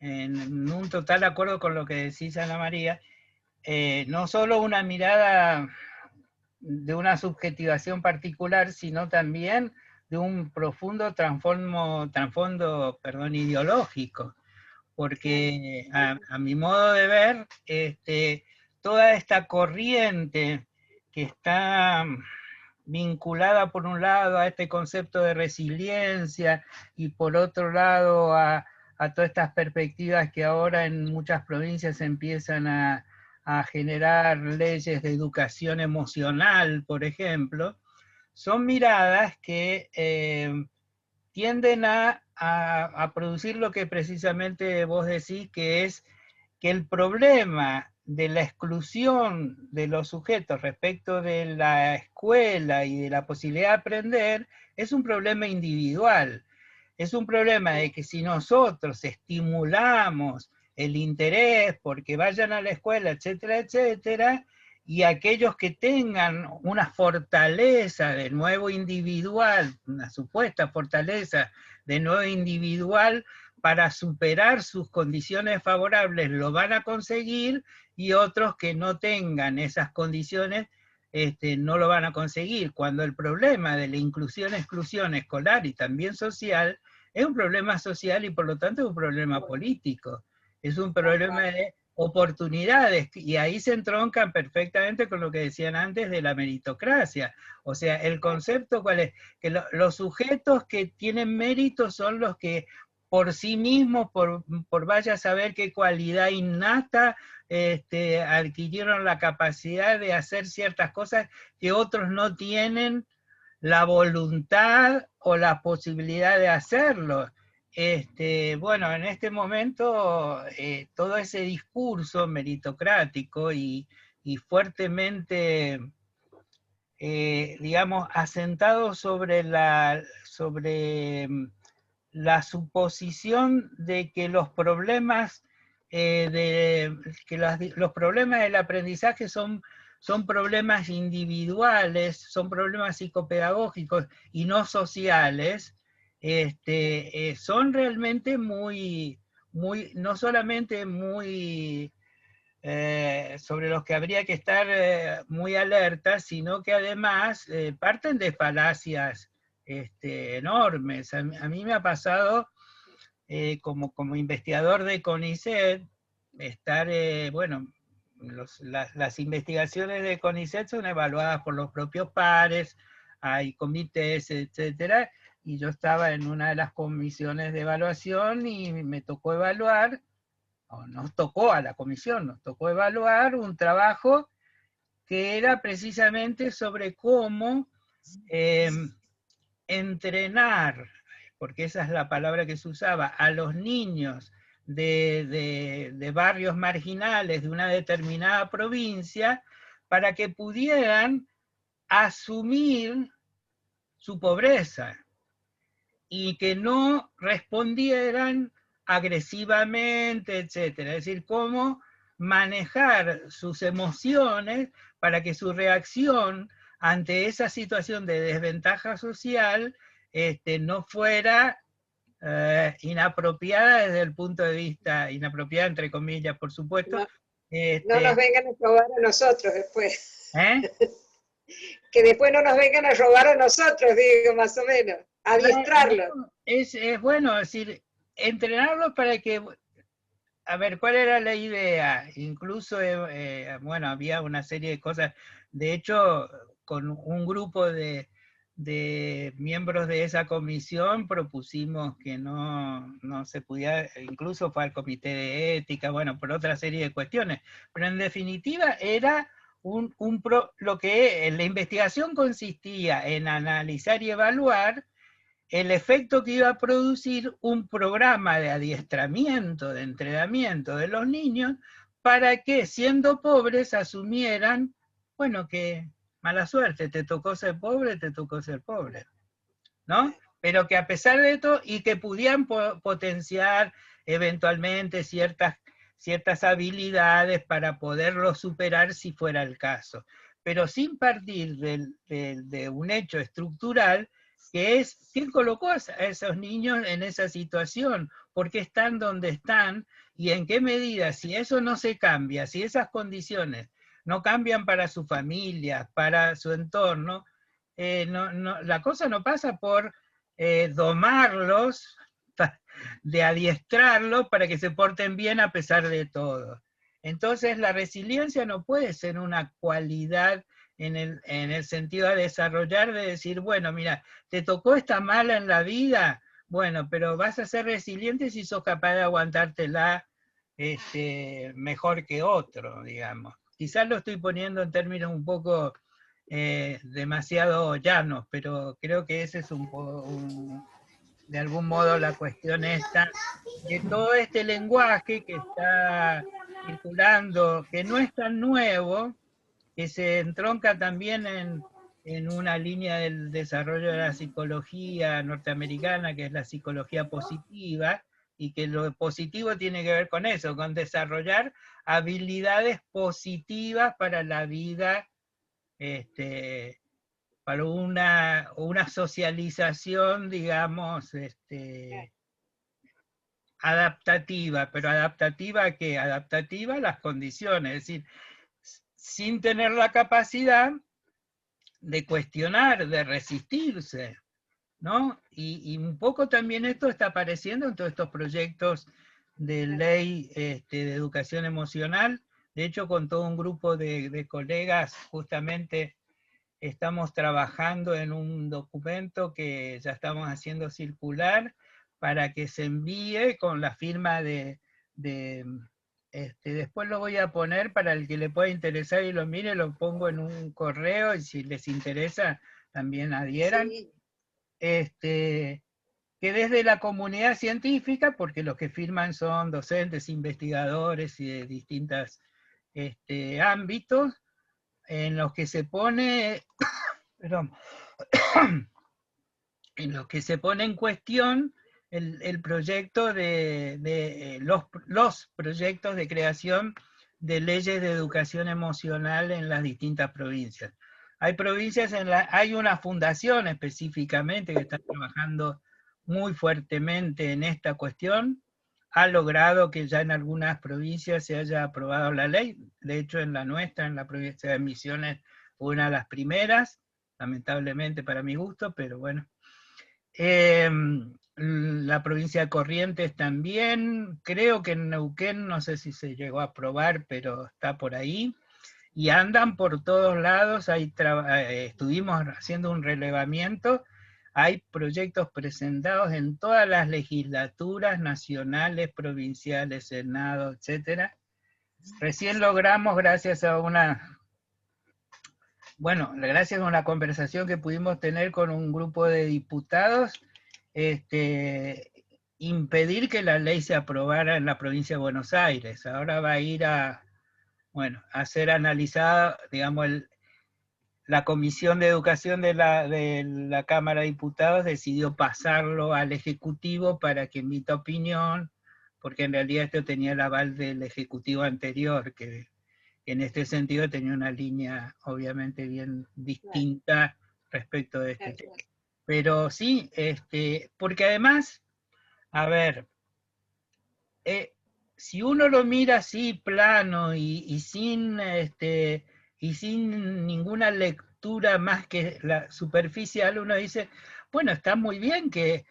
en un total acuerdo con lo que decís, Ana María, no solo una mirada de una subjetivación particular, sino también de un profundo trasfondo ideológico, porque a mi modo de ver, toda esta corriente que está vinculada por un lado a este concepto de resiliencia y por otro lado a todas estas perspectivas que ahora en muchas provincias empiezan a generar leyes de educación emocional, por ejemplo, son miradas que tienden a producir lo que precisamente vos decís, que es que el problema de la exclusión de los sujetos respecto de la escuela y de la posibilidad de aprender es un problema individual. Es un problema de que si nosotros estimulamos el interés porque vayan a la escuela, etcétera, etcétera, y aquellos que tengan una fortaleza de nuevo individual, una supuesta fortaleza de nuevo individual para superar sus condiciones favorables, lo van a conseguir, y otros que no tengan esas condiciones no lo van a conseguir, cuando el problema de la inclusión-exclusión escolar y también social es un problema social y por lo tanto es un problema político, es un problema de oportunidades, y ahí se entroncan perfectamente con lo que decían antes de la meritocracia. O sea, el concepto ¿cuál es? Que los sujetos que tienen mérito son los que por sí mismos, por vaya a saber qué cualidad innata, adquirieron la capacidad de hacer ciertas cosas que otros no tienen la voluntad o la posibilidad de hacerlo. Bueno, en este momento todo ese discurso meritocrático y fuertemente, digamos, asentado sobre la suposición de que los problemas los problemas del aprendizaje son problemas individuales, son problemas psicopedagógicos y no sociales, son realmente muy, no solamente muy sobre los que habría que estar muy alertas, sino que además parten de falacias enormes. A mí me ha pasado como investigador de CONICET estar, bueno, las investigaciones de CONICET son evaluadas por los propios pares, hay comités, etcétera, y yo estaba en una de las comisiones de evaluación y me tocó evaluar, o nos tocó a la comisión, nos tocó evaluar un trabajo que era precisamente sobre cómo entrenar, porque esa es la palabra que se usaba, a los niños de barrios marginales de una determinada provincia para que pudieran asumir su pobreza y que no respondieran agresivamente, etcétera. Es decir, cómo manejar sus emociones para que su reacción ante esa situación de desventaja social no fuera inapropiada desde el punto de vista, inapropiada entre comillas, por supuesto. No nos vengan a robar a nosotros después. Que después no nos vengan a robar a nosotros, digo, más o menos. Adiestrarlos. Es bueno, es decir, entrenarlos para que, a ver, ¿cuál era la idea? Incluso, bueno, había una serie de cosas, de hecho, con un grupo de miembros de esa comisión propusimos que no se pudiera, incluso fue al comité de ética, bueno, por otra serie de cuestiones, pero en definitiva era lo que la investigación consistía en analizar y evaluar el efecto que iba a producir un programa de adiestramiento, de entrenamiento de los niños, para que, siendo pobres, asumieran, bueno, que mala suerte, te tocó ser pobre, ¿no? Pero que a pesar de todo, y que pudieran potenciar eventualmente ciertas habilidades para poderlo superar si fuera el caso, pero sin partir de un hecho estructural, que es quién colocó a esos niños en esa situación, por qué están donde están, y en qué medida, si eso no se cambia, si esas condiciones no cambian para su familia, para su entorno, la cosa no pasa por domarlos, de adiestrarlos para que se porten bien a pesar de todo. Entonces la resiliencia no puede ser una cualidad en el sentido de desarrollar, de decir, bueno, mira, te tocó esta mala en la vida, bueno, pero vas a ser resiliente si sos capaz de aguantártela mejor que otro, digamos. Quizás lo estoy poniendo en términos un poco demasiado llanos, pero creo que ese es de algún modo la cuestión esta, de todo este lenguaje que está circulando, que no es tan nuevo, que se entronca también en una línea del desarrollo de la psicología norteamericana, que es la psicología positiva, y que lo positivo tiene que ver con eso, con desarrollar habilidades positivas para la vida, para una socialización, digamos, adaptativa, pero adaptativa ¿a qué? Adaptativa a las condiciones, es decir, sin tener la capacidad de cuestionar, de resistirse, ¿no? Y un poco también esto está apareciendo en todos estos proyectos de ley de educación emocional. De hecho, con todo un grupo de colegas, justamente estamos trabajando en un documento que ya estamos haciendo circular para que se envíe con la firma después lo voy a poner para el que le pueda interesar y lo mire, lo pongo en un correo y si les interesa también adhieran. Sí. Que desde la comunidad científica, porque los que firman son docentes, investigadores y de distintos ámbitos, en los que se pone, perdón, en los que se pone en cuestión el proyecto los proyectos de creación de leyes de educación emocional en las distintas provincias. Hay provincias, hay una fundación específicamente que está trabajando muy fuertemente en esta cuestión, ha logrado que ya en algunas provincias se haya aprobado la ley, de hecho en la nuestra, en la provincia de Misiones, fue una de las primeras, lamentablemente para mi gusto, pero bueno. La provincia de Corrientes también, creo que en Neuquén, no sé si se llegó a aprobar, pero está por ahí, y andan por todos lados, estuvimos haciendo un relevamiento, hay proyectos presentados en todas las legislaturas nacionales, provinciales, Senado, etc. Recién logramos, gracias a una conversación que pudimos tener con un grupo de diputados, impedir que la ley se aprobara en la provincia de Buenos Aires. Ahora va a ir a ser analizada, digamos, la Comisión de Educación de la Cámara de Diputados decidió pasarlo al Ejecutivo para que emita opinión, porque en realidad esto tenía el aval del Ejecutivo anterior, que en este sentido tenía una línea obviamente bien distinta respecto de este tema. Pero sí, porque además, a ver, si uno lo mira así plano y sin ninguna lectura más que la superficial, uno dice, bueno, está muy bien que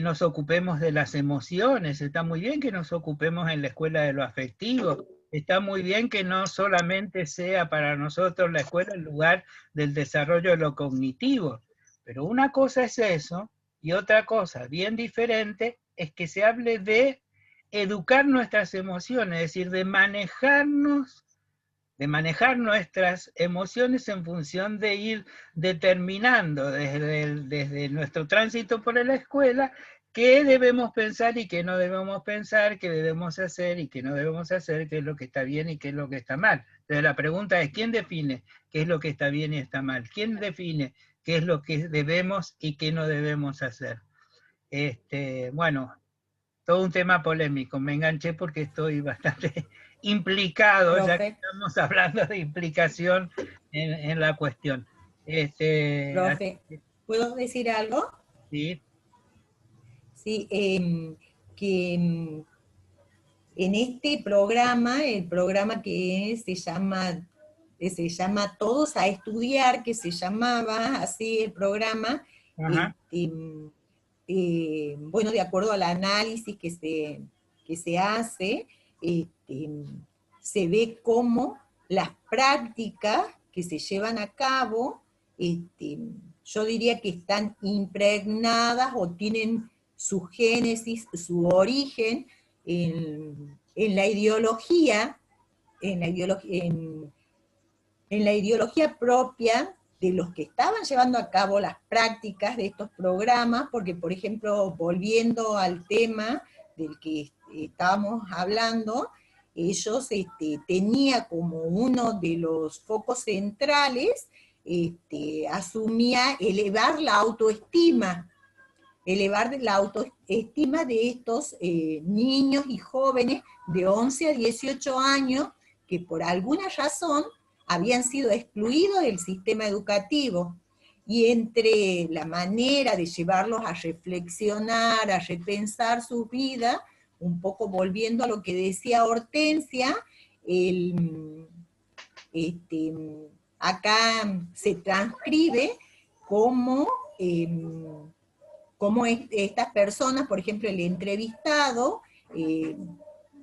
nos ocupemos de las emociones, está muy bien que nos ocupemos en la escuela de lo afectivo, está muy bien que no solamente sea para nosotros la escuela el lugar del desarrollo de lo cognitivo, Pero una cosa es eso, y otra cosa bien diferente es que se hable de educar nuestras emociones, es decir, de manejar nuestras emociones en función de ir determinando desde nuestro tránsito por la escuela qué debemos pensar y qué no debemos pensar, qué debemos hacer y qué no debemos hacer, qué es lo que está bien y qué es lo que está mal. Entonces la pregunta es, ¿quién define qué es lo que está bien y está mal? ¿Quién define qué es lo que debemos y qué no debemos hacer? Bueno, todo un tema polémico. Me enganché porque estoy bastante implicado, Profe. ya que estamos hablando de implicación en la cuestión. Profe, ¿puedo decir algo? Sí. Sí, que en este programa, el programa que se llama Todos a Estudiar, que se llamaba así el programa, bueno, de acuerdo al análisis que se hace, se ve cómo las prácticas que se llevan a cabo, yo diría que están impregnadas o tienen su génesis, su origen en la ideología, en la ideología propia de los que estaban llevando a cabo las prácticas de estos programas, porque, por ejemplo, volviendo al tema del que estábamos hablando, ellos tenía como uno de los focos centrales, asumía elevar la autoestima de estos niños y jóvenes de 11 a 18 años que por alguna razón habían sido excluidos del sistema educativo. Y entre la manera de llevarlos a reflexionar, a repensar su vida, un poco volviendo a lo que decía Hortensia, acá se transcribe cómo estas personas, por ejemplo, el entrevistado,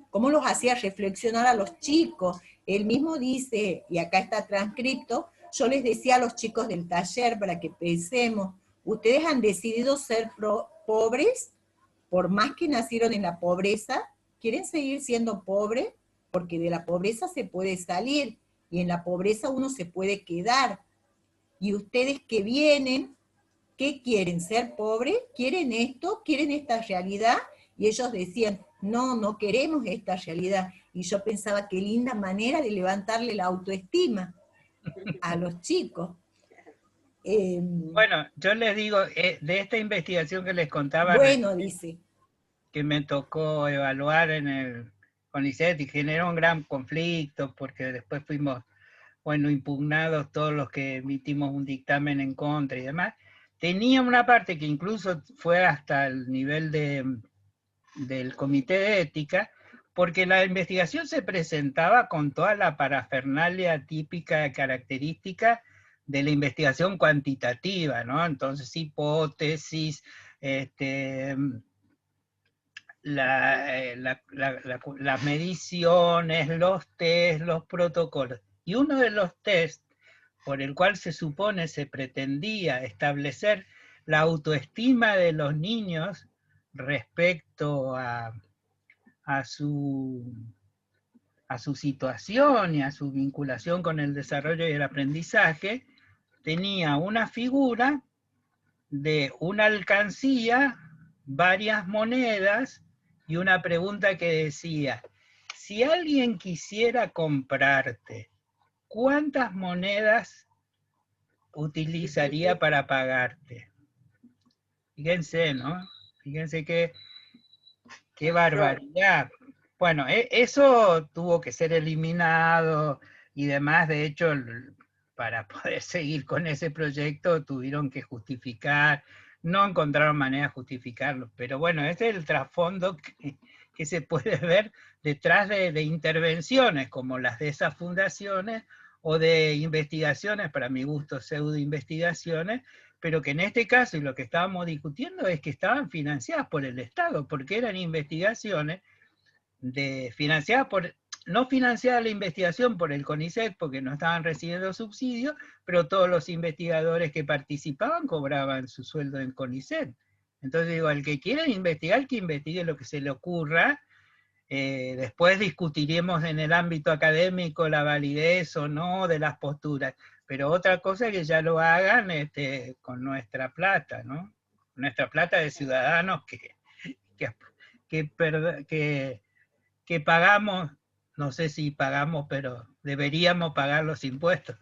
cómo los hacía reflexionar a los chicos. Él mismo dice, y acá está transcripto, yo les decía a los chicos del taller para que pensemos, ustedes han decidido ser pobres, por más que nacieron en la pobreza, ¿quieren seguir siendo pobres? Porque de la pobreza se puede salir, y en la pobreza uno se puede quedar. Y ustedes que vienen, ¿qué quieren? ¿Ser pobres? ¿Quieren esto? ¿Quieren esta realidad? Y ellos decían, no, no queremos esta realidad. Y yo pensaba, qué linda manera de levantarle la autoestima a los chicos. Bueno, yo les digo, de esta investigación que les contaba, bueno, dice, que me tocó evaluar en el CONICET y generó un gran conflicto, porque después fuimos, bueno, impugnados todos los que emitimos un dictamen en contra y demás, tenía una parte que incluso fue hasta el nivel del comité de ética, porque la investigación se presentaba con toda la parafernalia típica característica de la investigación cuantitativa, ¿no? Entonces, hipótesis, las mediciones, los test, los protocolos. Y uno de los test por el cual se supone se pretendía establecer la autoestima de los niños respecto a su situación y a su vinculación con el desarrollo y el aprendizaje, tenía una figura de una alcancía, varias monedas y una pregunta que decía, si alguien quisiera comprarte, ¿cuántas monedas utilizaría para pagarte? Fíjense, ¿no? Fíjense qué barbaridad. Bueno, eso tuvo que ser eliminado y demás. De hecho, para poder seguir con ese proyecto tuvieron que justificar, no encontraron manera de justificarlo. Pero bueno, ese es el trasfondo que se puede ver detrás de intervenciones como las de esas fundaciones o de investigaciones, para mi gusto pseudo-investigaciones, pero que en este caso, y lo que estábamos discutiendo, es que estaban financiadas por el Estado, porque eran investigaciones financiadas por no financiada la investigación por el CONICET, porque no estaban recibiendo subsidios, pero todos los investigadores que participaban cobraban su sueldo en CONICET. Entonces digo, al que quiera investigar, que investigue lo que se le ocurra. Después discutiremos en el ámbito académico la validez o no de las posturas, pero otra cosa es que ya lo hagan con nuestra plata, ¿no? Nuestra plata de ciudadanos que pagamos, no sé si pagamos, pero deberíamos pagar los impuestos.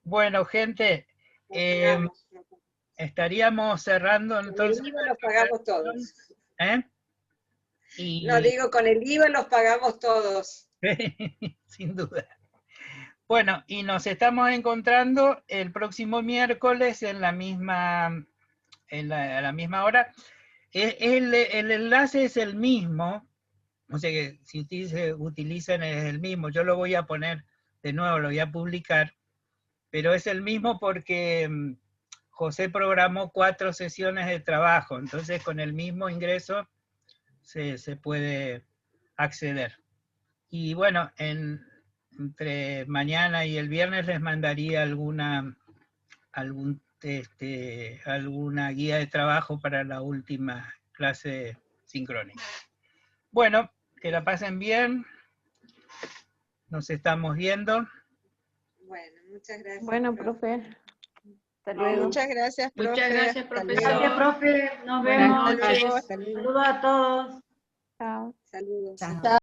Bueno, gente, estaríamos cerrando entonces. Con el IVA los pagamos todos. Y... No, digo, con el IVA los pagamos todos. Sin duda. Bueno, y nos estamos encontrando el próximo miércoles en la misma, a la misma hora. El enlace es el mismo, o sea que si ustedes utilizan es el mismo. Yo lo voy a poner de nuevo, lo voy a publicar, pero es el mismo porque José programó 4 sesiones de trabajo, entonces con el mismo ingreso se puede acceder. Y bueno, entre mañana y el viernes les mandaría alguna guía de trabajo para la última clase sincrónica. Bueno, que la pasen bien. Nos estamos viendo. Bueno, muchas gracias. Bueno, profe. Hasta luego. Muchas gracias, profe. Muchas gracias, profesor. Gracias, profe. Nos vemos. Saludos a todos. Chao. Saludos. Chao.